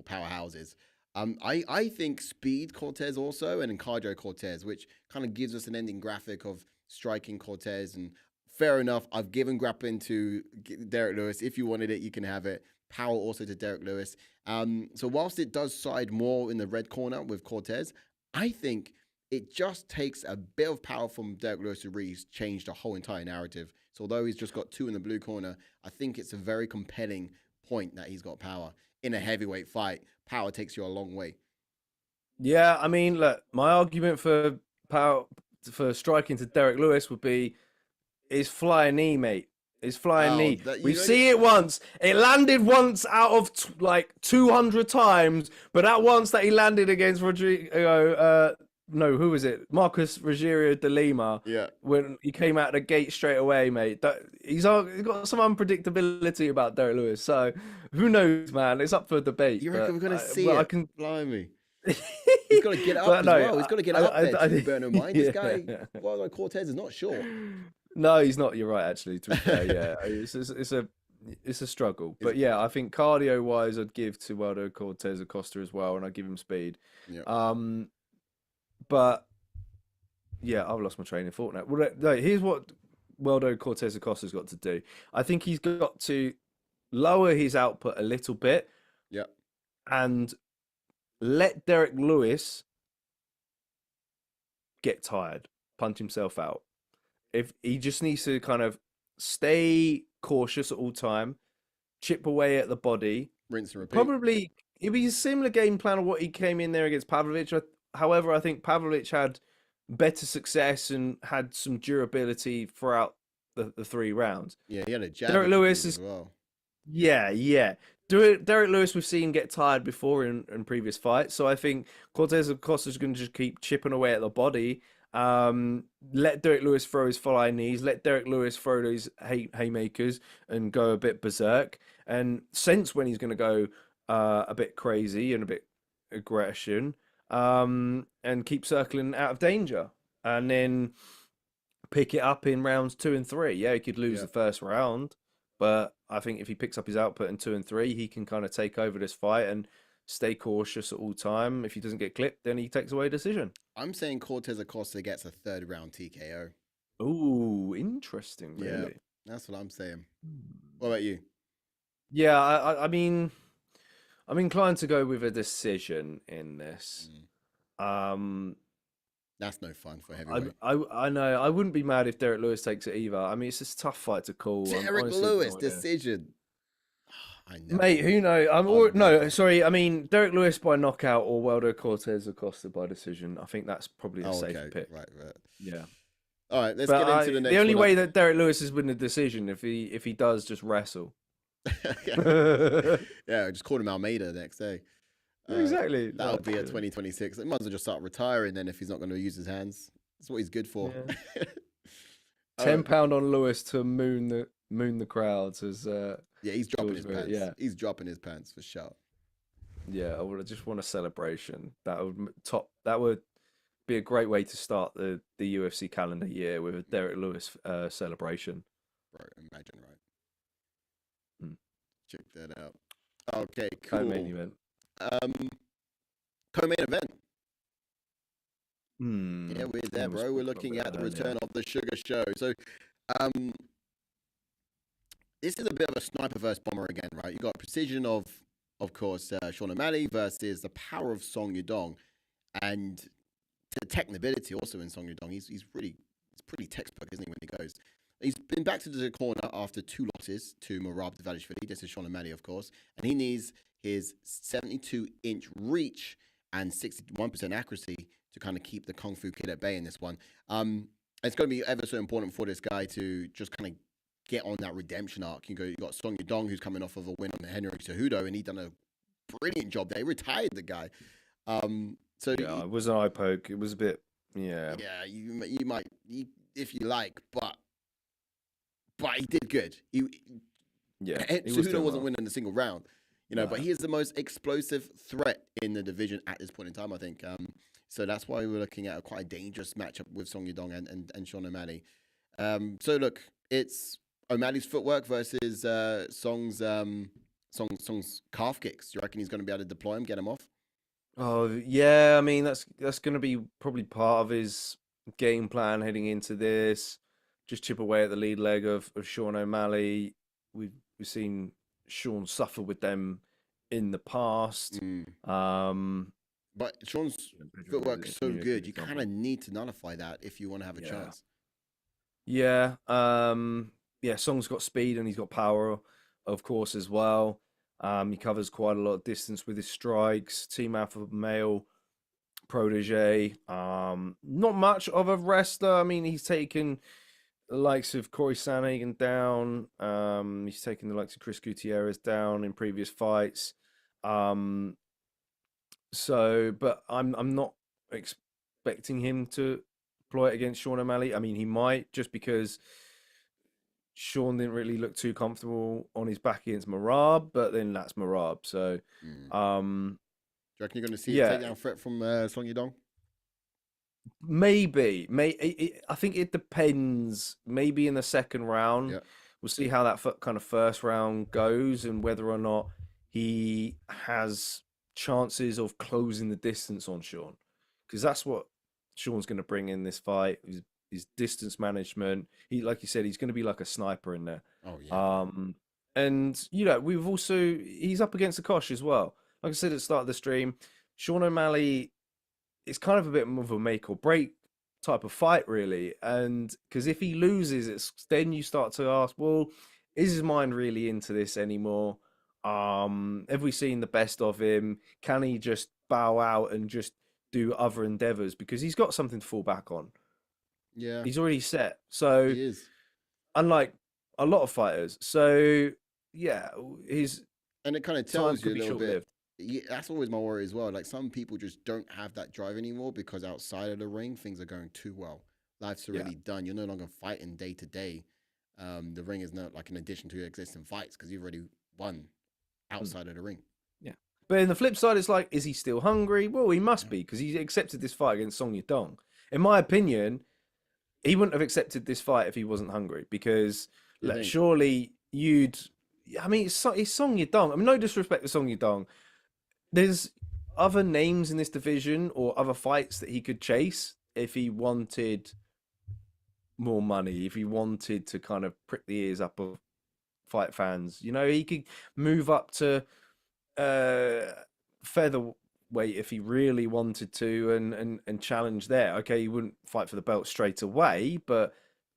powerhouses. I think speed Cortes also and cardio Cortes, which kind of gives us an ending graphic of striking Cortes. And fair enough, I've given grappling to Derrick Lewis. If you wanted it, you can have it. Power also to Derrick Lewis. So whilst it does side more in the red corner with Cortes, I think it just takes a bit of power from Derrick Lewis to really change the whole entire narrative. So although he's just got 2 in the blue corner, I think it's a very compelling point that he's got power. In a heavyweight fight, power takes you a long way. Yeah, I mean, look, my argument for power for striking to Derrick Lewis would be his flying knee, mate. His flying knee. We see it once. It landed once out of like 200 times, but that once that he landed against Rodrigo, no, who was it? Marcus Rogerio de Lima. Yeah. When he came out the gate straight away, mate. He's got some unpredictability about Derrick Lewis. So who knows, man? It's up for debate. You reckon we're going to see it? Blimey. He's got to get up as no, well. He's got to get up there too, bear in mind. This guy, Waldo Cortes is not short. No, he's not. You're right, actually, to be fair. Yeah, it's a struggle. But yeah, I think cardio-wise, I'd give to Waldo Cortes-Acosta as well, and I'd give him speed. Yeah. But yeah, I've lost my train of thought now. Well, no, here's what Waldo Cortes-Acosta's got to do. I think he's got to lower his output a little bit. Yeah. And let Derrick Lewis get tired, punch himself out. If he just needs to kind of stay cautious at all time, chip away at the body, rinse and repeat. Probably it'd be a similar game plan of what he came in there against Pavlovich. However, I think Pavlovich had better success and had some durability throughout the 3 rounds. Yeah, he had a jab Derrick Lewis as is well. yeah. Derrick Lewis we've seen get tired before in previous fights, so I think Cortes-Acosta is going to just keep chipping away at the body. Let Derrick Lewis throw his flying knees. Let Derrick Lewis throw those haymakers and go a bit berserk. And sense when he's going to go a bit crazy and a bit aggression. And keep circling out of danger, and then pick it up in rounds 2 and 3. Yeah, he could lose the first round, but I think if he picks up his output in 2 and 3, he can kind of take over this fight and stay cautious at all time. If he doesn't get clipped, then he takes away a decision. I'm saying Cortes-Acosta gets a 3rd round TKO. Ooh, interesting, really. Yeah, that's what I'm saying. What about you? Yeah, I mean, I'm inclined to go with a decision in this. That's no fun for heavyweight. I know. I wouldn't be mad if Derrick Lewis takes it either. I mean, it's just a tough fight to call. Derrick Lewis decision. I know. Mate, who knows? No, sorry. I mean, Derrick Lewis by knockout or Waldo Cortes-Acosta by decision. I think that's probably a safer pick. Right. Yeah. All right, let's get into the next one. The only way that Derrick Lewis is winning a decision if he does just wrestle. Yeah, just call him Almeida the next day. Exactly. That would be a 2026. It might as well just start retiring then if he's not going to use his hands. That's what he's good for. Yeah. £10 on Lewis to moon the crowds as yeah, he's dropping his pants. Yeah, he's dropping his pants for sure. Yeah, I just want a celebration. That would be a great way to start the UFC calendar year with a Derrick Lewis celebration. Right, imagine, right? Check that out. Okay, cool. Co-main event. Co-main event. Yeah, we're there, bro. We're looking at the return of the Sugar Show. So, this is a bit of a sniper versus bomber again, right? You got precision of course, Sean O'Malley versus the power of Song Yadong, and the technicability also in Song Yadong. He's pretty textbook, isn't he? When he goes, he's been back to the corner after 2 losses to Merab Dvalishvili. This is Sean O'Malley, of course, and he needs his 72-inch reach and 61% accuracy to kind of keep the Kung Fu Kid at bay in this one. It's going to be ever so important for this guy to just kind of get on that redemption arc. You got Song Yadong, who's coming off of a win on Henry Cejudo, and he done a brilliant job there. He retired the guy. So yeah, it was an eye poke. It was a bit, yeah. Yeah, you might, if you like, but he did good. Cejudo wasn't winning a single round, but he is the most explosive threat in the division at this point in time, I think. So that's why we're looking at quite a dangerous matchup with Song Yadong and Sean O'Malley. So look, it's O'Malley's footwork versus Song's calf kicks. Do you reckon he's going to be able to deploy him, get him off? Oh yeah, I mean that's going to be probably part of his game plan heading into this. Just chip away at the lead leg of Sean O'Malley. We've seen Sean suffer with them in the past. But Sean's footwork is so good, you kind of need to nullify that if you want to have a chance. Yeah. Song's got speed and he's got power, of course, as well. He covers quite a lot of distance with his strikes. Team alpha male protege. Not much of a wrestler. I mean, he's taken the likes of Corey Sandhagen down. He's taken the likes of Chris Gutierrez down in previous fights. But I'm not expecting him to deploy it against Sean O'Malley. I mean, he might, just because Sean didn't really look too comfortable on his back against Merab, but then that's Merab. So, do you reckon you're going to see a takedown threat from Song Yadong? Maybe. I think it depends. Maybe in the second round, we'll see how that kind of first round goes and whether or not he has chances of closing the distance on Sean, because that's what Sean's going to bring in this fight. His distance management. He, like you said, he's going to be like a sniper in there. Oh yeah. And he's up against Acosta as well. Like I said at the start of the stream, Sean O'Malley is kind of a bit of a make or break type of fight, really. And because if he loses, then you start to ask, well, is his mind really into this anymore? Have we seen the best of him? Can he just bow out and just do other endeavors? Because he's got something to fall back on. Yeah, he's already set. So he is. unlike a lot of fighters. So yeah, his And it kind of time tells you could a be little short bit. lived. Yeah, that's always my worry as well. Like some people just don't have that drive anymore because outside of the ring, things are going too well. Life's Yeah. already done. You're no longer fighting day to day. The ring is not like an addition to your existing fights because you've already won Mm. outside of the ring. Yeah. But in the flip side, it's like, is he still hungry? Well, he must Yeah. be because he accepted this fight against Song Yadong. In my opinion, he wouldn't have accepted this fight if he wasn't hungry because You think? surely you'd. I mean, it's Song Yadong. I mean, no disrespect to Song Yadong. There's other names in this division or other fights that he could chase if he wanted more money, if he wanted to kind of prick the ears up of fight fans. You know, he could move up to uh, featherweight if he really wanted to and challenge there. Okay, he wouldn't fight for the belt straight away, but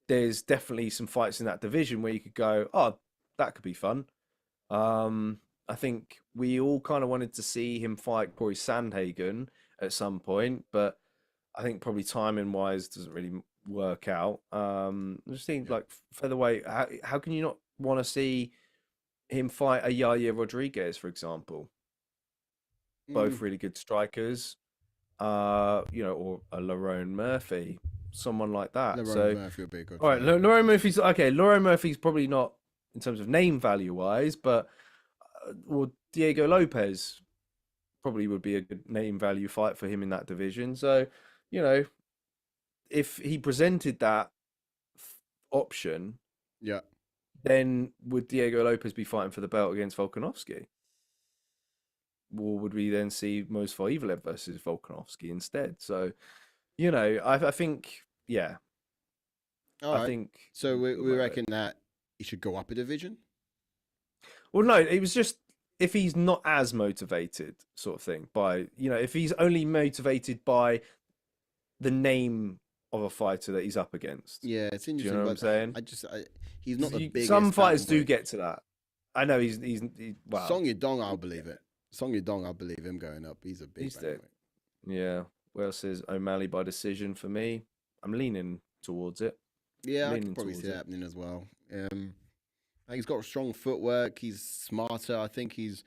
there's definitely some fights in that division where you could go, oh, that could be fun. I think we all kind of wanted to see him fight Corey Sandhagen at some point, but I think probably timing wise doesn't really work out. I just think Yeah. like featherweight, how can you not want to see him fight a Yaya Rodriguez, for example? Mm, Both really good strikers, or a Lerone Murphy, someone like that. LeRoy So, Murphy would be a good all right, fight. Lerone Murphy's okay. Lerone Murphy's probably not in terms of name value wise, but well, Diego Lopez probably would be a good name value fight for him in that division. So, you know, if he presented that option, Yeah. then would Diego Lopez be fighting for the belt against Volkanovski? Or would we then see Mos Evalev versus Volkanovski instead? So, I think, yeah, All I right. think So you're we right. reckon that he should go up a division. Well, no, it was just if he's not as motivated, sort of thing, by, if he's only motivated by the name of a fighter that he's up against. Yeah, it's Do you know interesting, what I'm but saying? he's not 'Cause the some biggest fighters do bantamweight. get to that. I know well, Song Yadong, I'll believe it. Song Yadong, I'll believe him going up. He's a big he's there. bantamweight. Yeah. Well, says O'Malley by decision for me. I'm leaning towards it. Yeah, I could Leaning probably see towards that it. happening as well. He's got strong footwork. He's smarter. I think he's.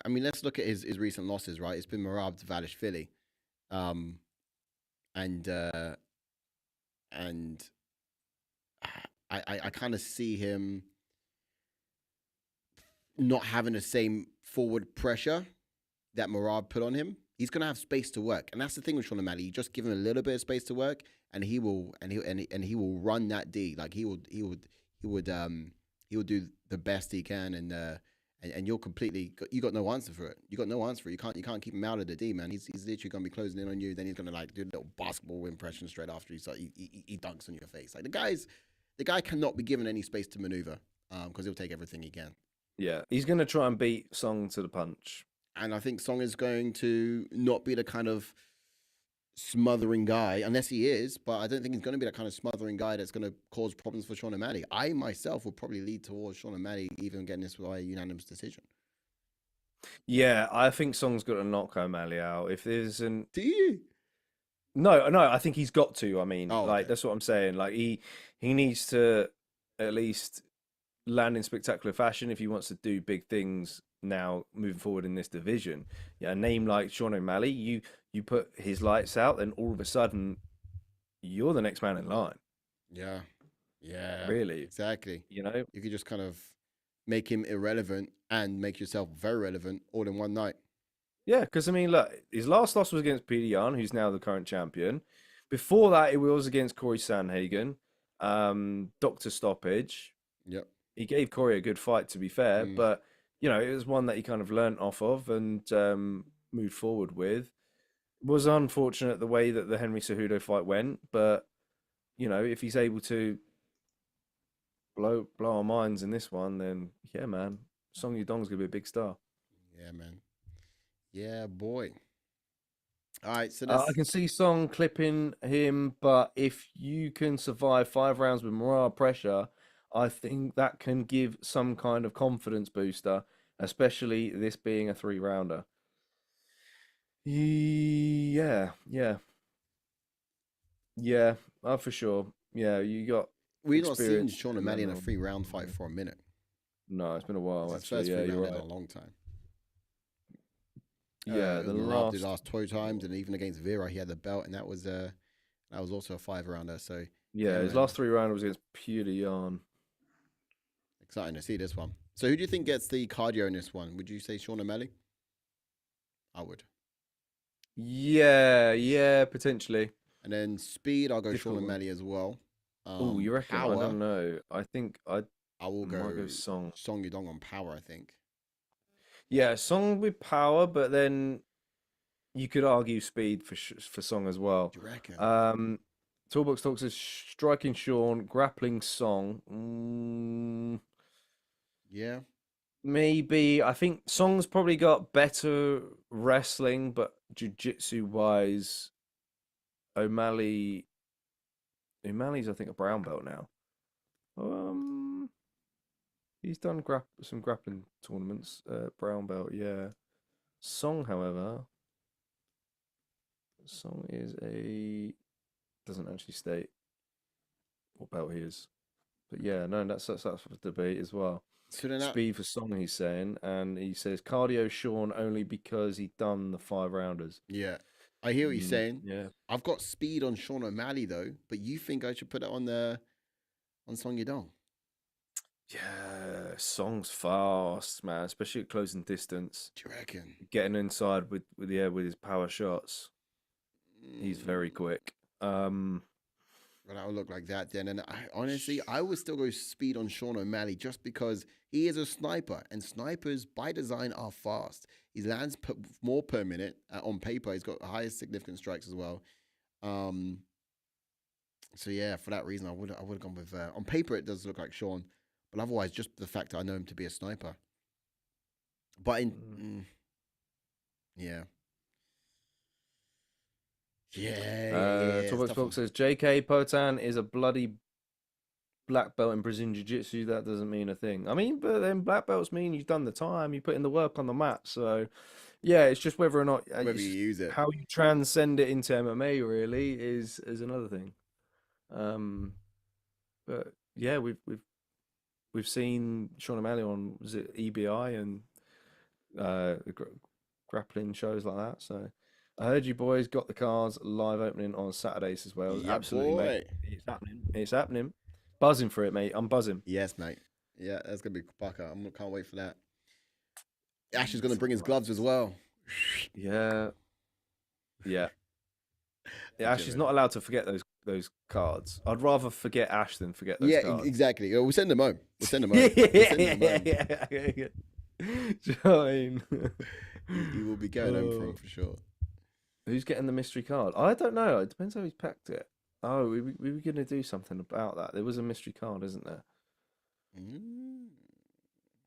I mean, let's look at his recent losses. Right, it's been Marab to Valishvili, um, and uh, and I kind of see him not having the same forward pressure that Marab put on him. He's gonna have space to work, and that's the thing with Sean O'Malley. You just give him a little bit of space to work, and he will run that D. Like he would do the best he can, and you got no answer for it. You got no answer for it. You can't keep him out of the D, man. He's literally gonna be closing in on you. Then he's gonna like do a little basketball impression straight after he dunks on your face. Like the guy cannot be given any space to maneuver, because he'll take everything he can. Yeah. He's going to try and beat Song to the punch. And I think Song is going to not be the kind of smothering guy, unless he is, but I don't think he's going to be that kind of smothering guy that's going to cause problems for Sean O'Malley. I myself would probably lead towards Sean O'Malley even getting this by a unanimous decision. Yeah. I think Song's got to knock O'Malley out. If there's an. Do you? No, no, I think he's got to. I mean, Oh, like, okay. that's what I'm saying. Like, he needs to at least land in spectacular fashion if he wants to do big things now moving forward in this division. Yeah, a name like Sean O'Malley, you put his lights out, then all of a sudden you're the next man in line. Yeah. Yeah. Really, Exactly. you know? You could just kind of make him irrelevant and make yourself very relevant all in one night. Yeah, because I mean, look, his last loss was against Peter Yan, who's now the current champion. Before that, it was against Corey Sandhagen, Doctor Stoppage. Yep. He gave Corey a good fight, to be fair, Mm. but it was one that he kind of learnt off of and moved forward with. It was unfortunate the way that the Henry Cejudo fight went, but if he's able to blow our minds in this one, then yeah, man, Song Yudong's gonna be a big star. Yeah, man. Yeah, boy. All right, so I that's can see Song clipping him, but if you can survive 5 rounds with morale pressure, I think that can give some kind of confidence booster, especially this being a 3-rounder. Yeah, yeah, yeah, for sure. Yeah, you got we've not seen experienced Sean in O'Malley in a level. 3-round fight for a minute. No, it's been a It's while his actually. first Yeah, you're 3-round in right. a long time. Yeah, the After the last. last 2 times, and even against Vera, he had the belt, and that was also a 5-rounder. So Yeah, his man, last 3 rounds was against Pure Yarn. exciting to see this one. So who do you think gets the cardio in this one? Would you say Sean O'Malley? I would. Yeah, potentially. And then speed, I'll go Difficult Sean one. O'Malley as well. Oh, you reckon? I Power, don't know. I think I I will might go go Song. Song Yadong on power, I think. Yeah, Song with power, but then you could argue speed for Song as well. Do you reckon? Toolbox Talk says striking Sean, grappling Song. Yeah. Maybe I think Song's probably got better wrestling, but jiu-jitsu wise, O'Malley's I think a brown belt now. He's done some grappling tournaments, brown belt, yeah. Song, however, Song doesn't actually state what belt he is. But yeah, no, that's for debate as well. So then Speed for Song, he's saying, and he says cardio Sean only because he done the 5-rounders. yeah. I hear what you're saying. Yeah. I've got speed on Sean O'Malley though, but you think I should put it on Song Yadong? Yeah, Song's fast, man, especially at closing distance. Do you reckon? Getting inside with his power shots. He's very quick. Well, that would look like that then. And I would still go speed on Sean O'Malley just because he is a sniper, and snipers by design are fast. He lands more per minute on paper. He's got highest significant strikes as well. So yeah, for that reason, I would have gone with. On paper, it does look like Sean, but otherwise, just the fact that I know him to be a sniper. But yeah. Toolbox Box says J.K. Potan is a bloody black belt in Brazilian Jiu-Jitsu. That doesn't mean a thing. I mean, but then black belts mean you've done the time, you put in the work on the mat. So, yeah, it's just whether or not whether you use it, how you transcend it into MMA really is another thing. But yeah, we've seen Sean O'Malley on EBI and grappling shows like that. So. I heard you boys got the cards live opening on Saturdays as well. Yeah, absolutely, boy. mate. It's happening. It's happening. Buzzing for it, mate. I'm buzzing. Yes, mate. Yeah, that's gonna be pucker. Can't wait for that. Ash is gonna bring his gloves as well. Yeah. Ash is not allowed to forget those cards. I'd rather forget Ash than forget those cards. Exactly. We'll send them home. We'll send them home. Yeah. Join. He will be going home for sure. Who's getting the mystery card? I don't know. It depends how he's packed it. Oh, we were going to do something about that. There was a mystery card, isn't there?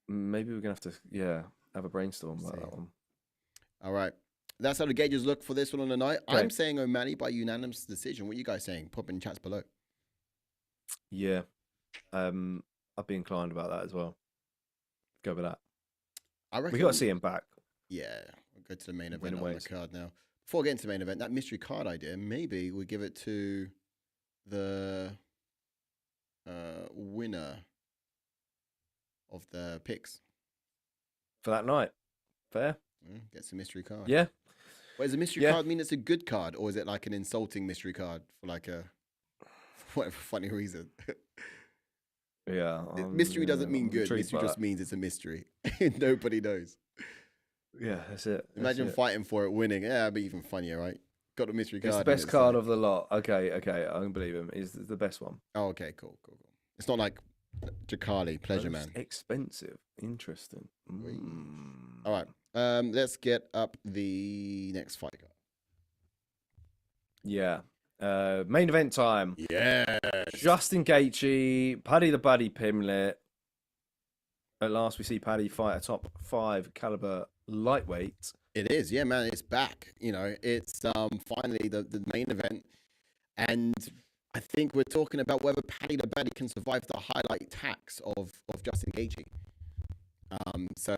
Maybe we're going to have to, have a brainstorm about that one. All right. That's how the gauges look for this one on the night. Okay. I'm saying O'Malley by unanimous decision. What are you guys saying? Pop in chats below. Yeah. I'd be inclined about that as well. Go with that. I reckon we got to see him back. Yeah. We'll go to the main event on the card now. Before getting to the main event, that mystery card idea, maybe we give it to the winner of the picks. For that night. Fair. Gets a mystery card. Yeah. Well, does a mystery card mean it's a good card, or is it like an insulting mystery card for like whatever funny reason? Yeah. Mystery doesn't mean good. Mystery just means it's a mystery. Nobody knows. Yeah, that's it. Imagine fighting for it, winning. Yeah, that'd be even funnier, right? Got the mystery card. It's the best card of the lot. Okay, I can believe him. It's the best one. Oh, okay, cool. It's not like Jakali, Pleasure Man. Expensive. Interesting. All right. Let's get up the next fight card. Yeah. Main event time. Yeah. Justin Gaethje, Paddy the Buddy Pimblett. At last, we see Paddy fight a top 5 caliber lightweight. It is, yeah, man. It's back. You know, it's finally the main event, and I think we're talking about whether Paddy the Buddy can survive the highlight tax of Justin Gaethje. So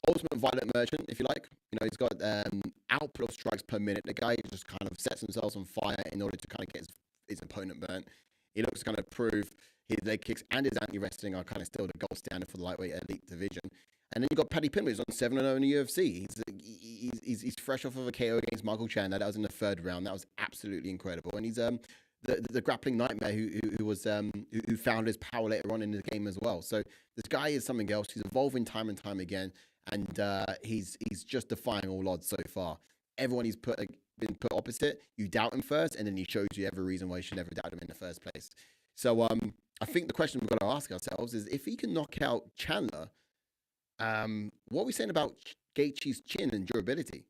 ultimate violent merchant, if you like. You know, he's got output of strikes per minute. The guy just kind of sets himself on fire in order to kind of get his opponent burnt. He looks to kind of prove his leg kicks and his anti-wrestling are kind of still the gold standard for the lightweight elite division. And then you got Paddy Pimblett, who's on 7-0 in the UFC. He's fresh off of a KO against Michael Chandler. That was in the 3rd round. That was absolutely incredible. And he's the grappling nightmare who found his power later on in the game as well. So this guy is something else. He's evolving time and time again, and he's just defying all odds so far. Everyone he's been put opposite, you doubt him first, and then he shows you every reason why you should never doubt him in the first place. So I think the question we've got to ask ourselves is, if he can knock out Chandler, what are we saying about Gaethje's chin and durability?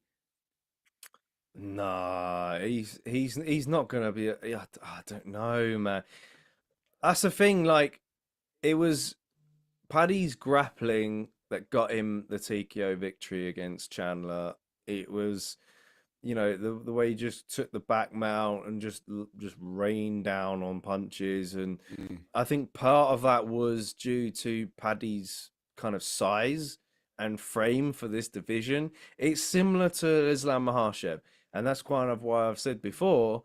Nah, he's not gonna be. I don't know, man. That's the thing. Like, it was Paddy's grappling that got him the TKO victory against Chandler. It was, the way he just took the back mount and just rained down on punches, and I think part of that was due to Paddy's kind of size and frame for this division. It's similar to Islam Makhachev, and that's kind of why I've said before,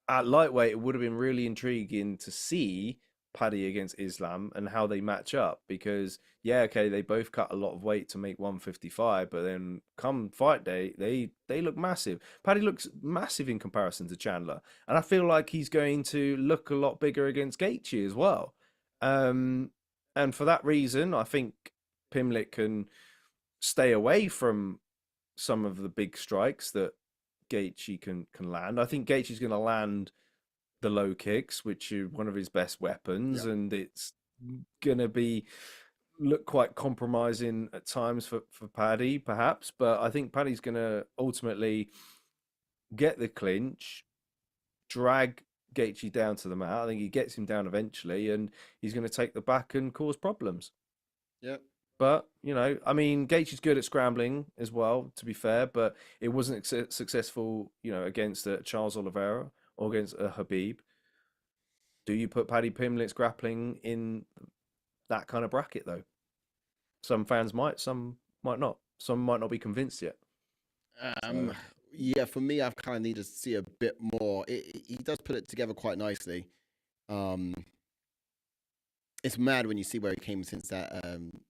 at lightweight, it would have been really intriguing to see Paddy against Islam and how they match up, because they both cut a lot of weight to make 155, but then come fight day, they look massive. Paddy looks massive in comparison to Chandler, and I feel like he's going to look a lot bigger against Gaethje as well. And for that reason, I think Pimblett can stay away from some of the big strikes that Gaethje can land. I think Gaethje's going to land the low kicks, which are one of his best weapons, and it's going to look quite compromising at times for Paddy, perhaps. But I think Paddy's going to ultimately get the clinch, drag Gaethje down to the mat. I think he gets him down eventually, and he's going to take the back and cause problems. Yep. But, Gaethje's good at scrambling as well, to be fair, but it wasn't successful, against Charles Oliveira or against Habib. Do you put Paddy Pimblett's grappling in that kind of bracket, though? Some fans might, some might not. Some might not be convinced yet. Yeah, for me, I've kind of needed to see a bit more. He does put it together quite nicely. It's mad when you see where he came since that,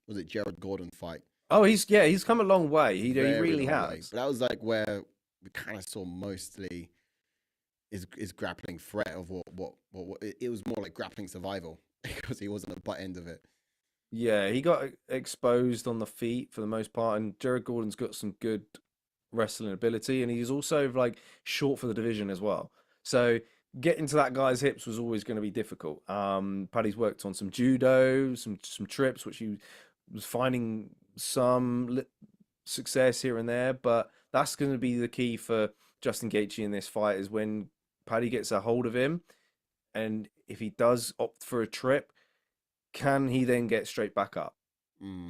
was it Jared Gordon fight? Oh, he's come a long way. He really has. But that was like where we kind of saw mostly his grappling threat of what it was more like grappling survival, because he wasn't a butt end of it. Yeah, he got exposed on the feet for the most part, and Jared Gordon's got some good wrestling ability, and he's also like short for the division as well. So getting to that guy's hips was always going to be difficult. Paddy's worked on some judo, some trips, which he was finding some success here and there, but that's going to be the key for Justin Gaethje in this fight, is when Paddy gets a hold of him, and if he does opt for a trip, can he then get straight back up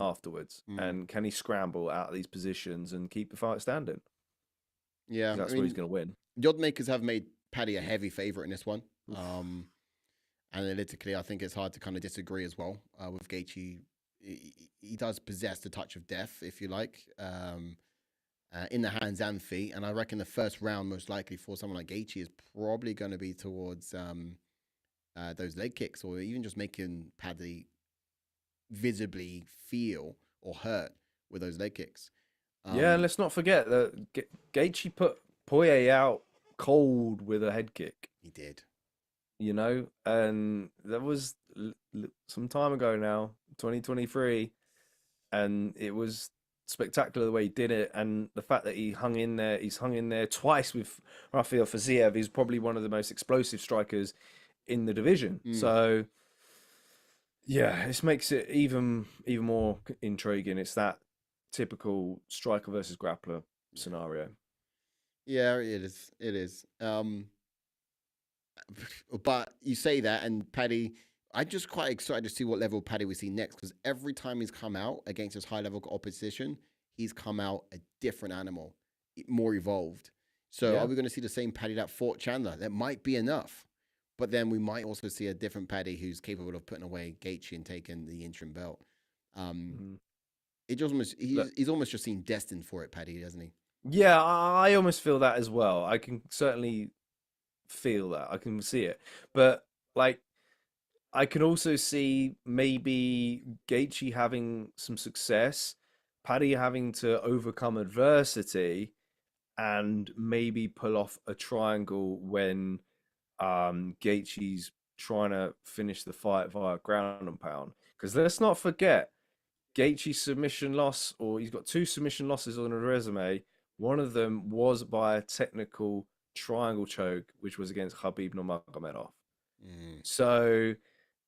afterwards? And can he scramble out of these positions and keep the fight standing? Yeah, that's where he's going to win. The odd makers have made Paddy a heavy favorite in this one. Analytically, I think it's hard to kind of disagree as well with Gaethje. He does possess the touch of death, if you like, in the hands and feet. And I reckon the first round, most likely for someone like Gaethje, is probably going to be towards those leg kicks, or even just making Paddy visibly feel or hurt with those leg kicks. Yeah, and let's not forget that Gaethje put Poirier out cold with a head kick. He did. And that was some time ago now, 2023, and it was spectacular the way he did it, and the fact that he's hung in there twice with Rafael Fiziev. He's probably one of the most explosive strikers in the division. So yeah, this makes it even more intriguing. It's that typical striker versus grappler scenario. Yeah, it is. But you say that, and Paddy, I'm just quite excited to see what level Paddy we see next, because every time he's come out against his high-level opposition, he's come out a different animal, more evolved. So are we going to see the same Paddy that fought Chandler? That might be enough. But then we might also see a different Paddy who's capable of putting away Gaethje and taking the interim belt. He's almost just seen destined for it, Paddy, doesn't he? Yeah, I almost feel that as well. I can certainly feel that. I can see it. But like, I can also see maybe Gaethje having some success, Paddy having to overcome adversity, and maybe pull off a triangle when Gaethje's trying to finish the fight via ground and pound. Because let's not forget, Gaethje's submission loss, or he's got two submission losses on a resume. One of them was by a technical triangle choke, which was against Khabib Nurmagomedov. Mm. So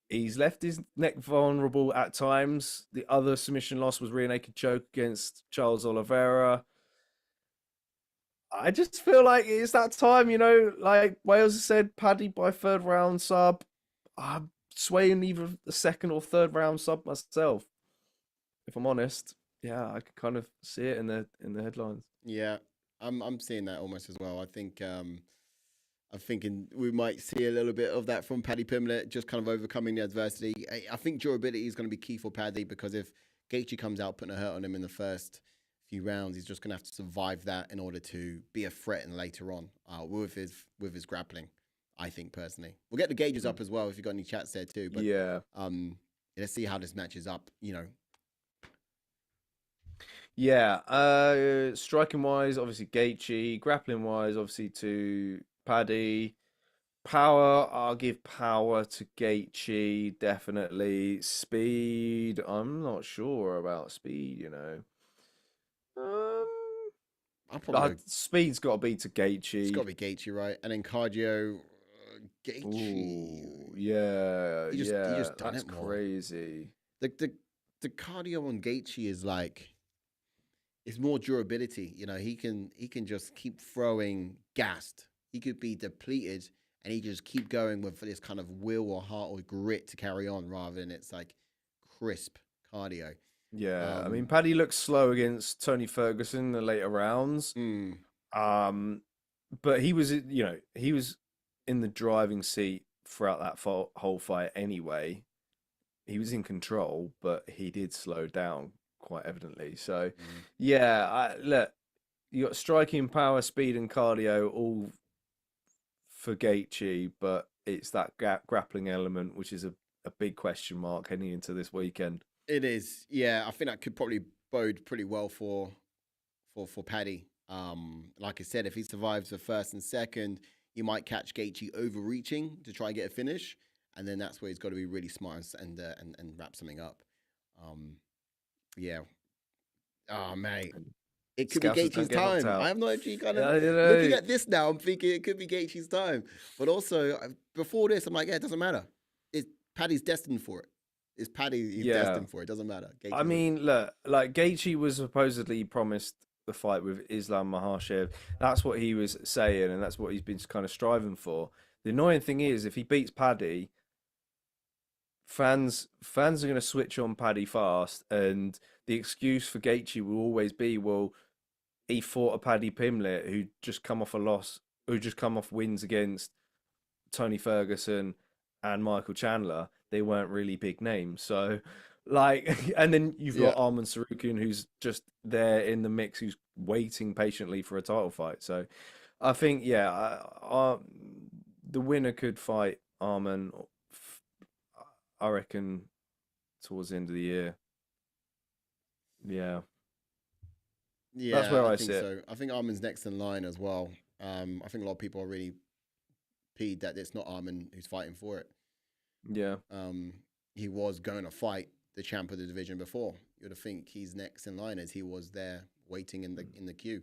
he's left his neck vulnerable at times. The other submission loss was rear naked choke against Charles Oliveira. I just feel like it's that time, like Wales said, Paddy by third round sub. I'm swaying either the second or third round sub myself. If I'm honest, yeah, I could kind of see it in the headlines. Yeah, I'm seeing that almost as well. I think I'm thinking we might see a little bit of that from Paddy Pimblett, just kind of overcoming the adversity. I think durability is going to be key for Paddy, because if Gaethje comes out putting a hurt on him in the first few rounds, he's just going to have to survive that in order to be a threat and later on with his grappling. I think personally, we'll get the gauges up as well if you got any chats there too. But yeah, let's see how this matches up. Yeah, striking wise, obviously Gaethje. Grappling wise, obviously to Paddy. Power, I'll give power to Gaethje, definitely. Speed, I'm not sure about speed. Um, I'll probably go, speed's got to be to it's got Gaethje. to be Gaethje, right? And then cardio, Gaethje. Ooh, yeah, He yeah, just done that's it more. crazy. The cardio on Gaethje is like, it's more durability. He can just keep throwing gassed. He could be depleted and he just keep going with this kind of will or heart or grit to carry on, rather than it's like crisp cardio. Yeah, I mean, Paddy looks slow against Tony Ferguson in the later rounds. Mm, But he was in the driving seat throughout that whole fight anyway. He was in control, but he did slow down quite evidently. So, yeah, look, you got striking power, speed, and cardio all for Gaethje, but it's that grappling element which is a big question mark heading into this weekend. it is, yeah. I think that could probably bode pretty well for Paddy. Like I said, if he survives the first and second, you might catch Gaethje overreaching to try and get a finish, and then that's where he's got to be really smart and wrap something up. Yeah. Oh, mate. It could be Gaethje's time. I'm not actually kind of looking at this now. I'm thinking it could be Gaethje's time. But also, before this, I'm like, yeah, it doesn't matter. Paddy's destined for it. It's Paddy he's destined for it. It doesn't matter. I mean, look, like Gaethje was supposedly promised the fight with Islam Makhachev. That's what he was saying, and that's what he's been kind of striving for. The annoying thing is, if he beats Paddy, fans are going to switch on Paddy fast, and the excuse for Gaethje will always be, well, he fought a Paddy Pimblett who just come off wins against Tony Ferguson and Michael Chandler. They weren't really big names, so like, and then you've got Arman Sarukian, who's just there in the mix, who's waiting patiently for a title fight. So I think, the winner could fight Arman, I reckon, towards the end of the year. Yeah. Yeah, that's where I think sit. So. I think Arman's next in line as well. I think a lot of people are really peeved that it's not Arman who's fighting for it. Yeah. He was going to fight the champ of the division before. You would think he's next in line, as he was there waiting in the queue.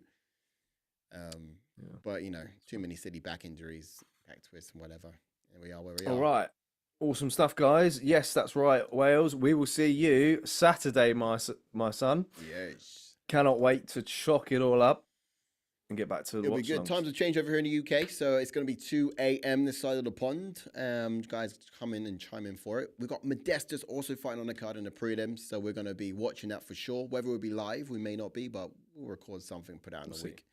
But too many silly back injuries, back twists, and whatever. And we are where we are. All right. Awesome stuff, guys. Yes, that's right, Wales. We will see you Saturday, my son. Yes. Cannot wait to chalk it all up and get back to the It'll be good. Times have changed over here in the UK, so it's going to be 2 a.m. this side of the pond. Guys, come in and chime in for it. We've got Modestus also fighting on the card in the prelims, so we're going to be watching that for sure. Whether we'll be live, we may not be, but we'll record something, put out in the week.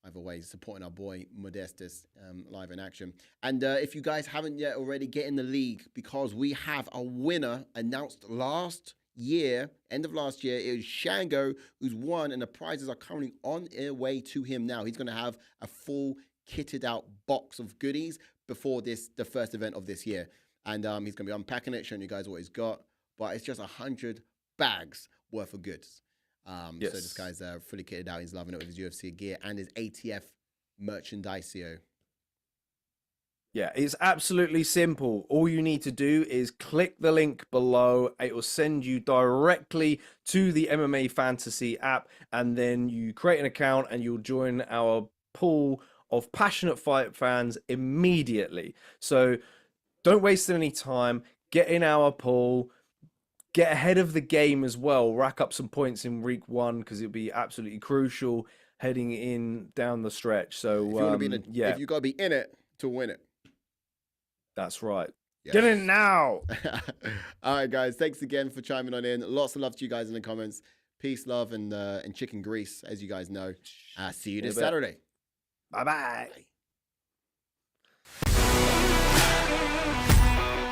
Either way, supporting our boy Modestus live in action. And if you guys haven't yet already, get in the league, because we have a winner announced end of last year. It was Shango who's won, and the prizes are currently on their way to him now. He's going to have a full kitted out box of goodies before the first event of this year. And he's going to be unpacking it, showing you guys what he's got. But it's just 100 bags worth of goods. So this guy's fully kitted out. He's loving it with his UFC gear and his ATF merchandisio. Yeah, it's absolutely simple. All you need to do is click the link below. It will send you directly to the MMA Fantasy app, and then you create an account and you'll join our pool of passionate fight fans immediately. So don't waste any time. Get in our pool. Get ahead of the game as well. Rack up some points in week 1 because it'll be absolutely crucial heading in down the stretch. So if you want to be if you got to be in it to win it. That's right. Yes. Get in now. All right, guys. Thanks again for chiming on in. Lots of love to you guys in the comments. Peace, love, and chicken grease, as you guys know. See you this Saturday. Bye-bye. Bye.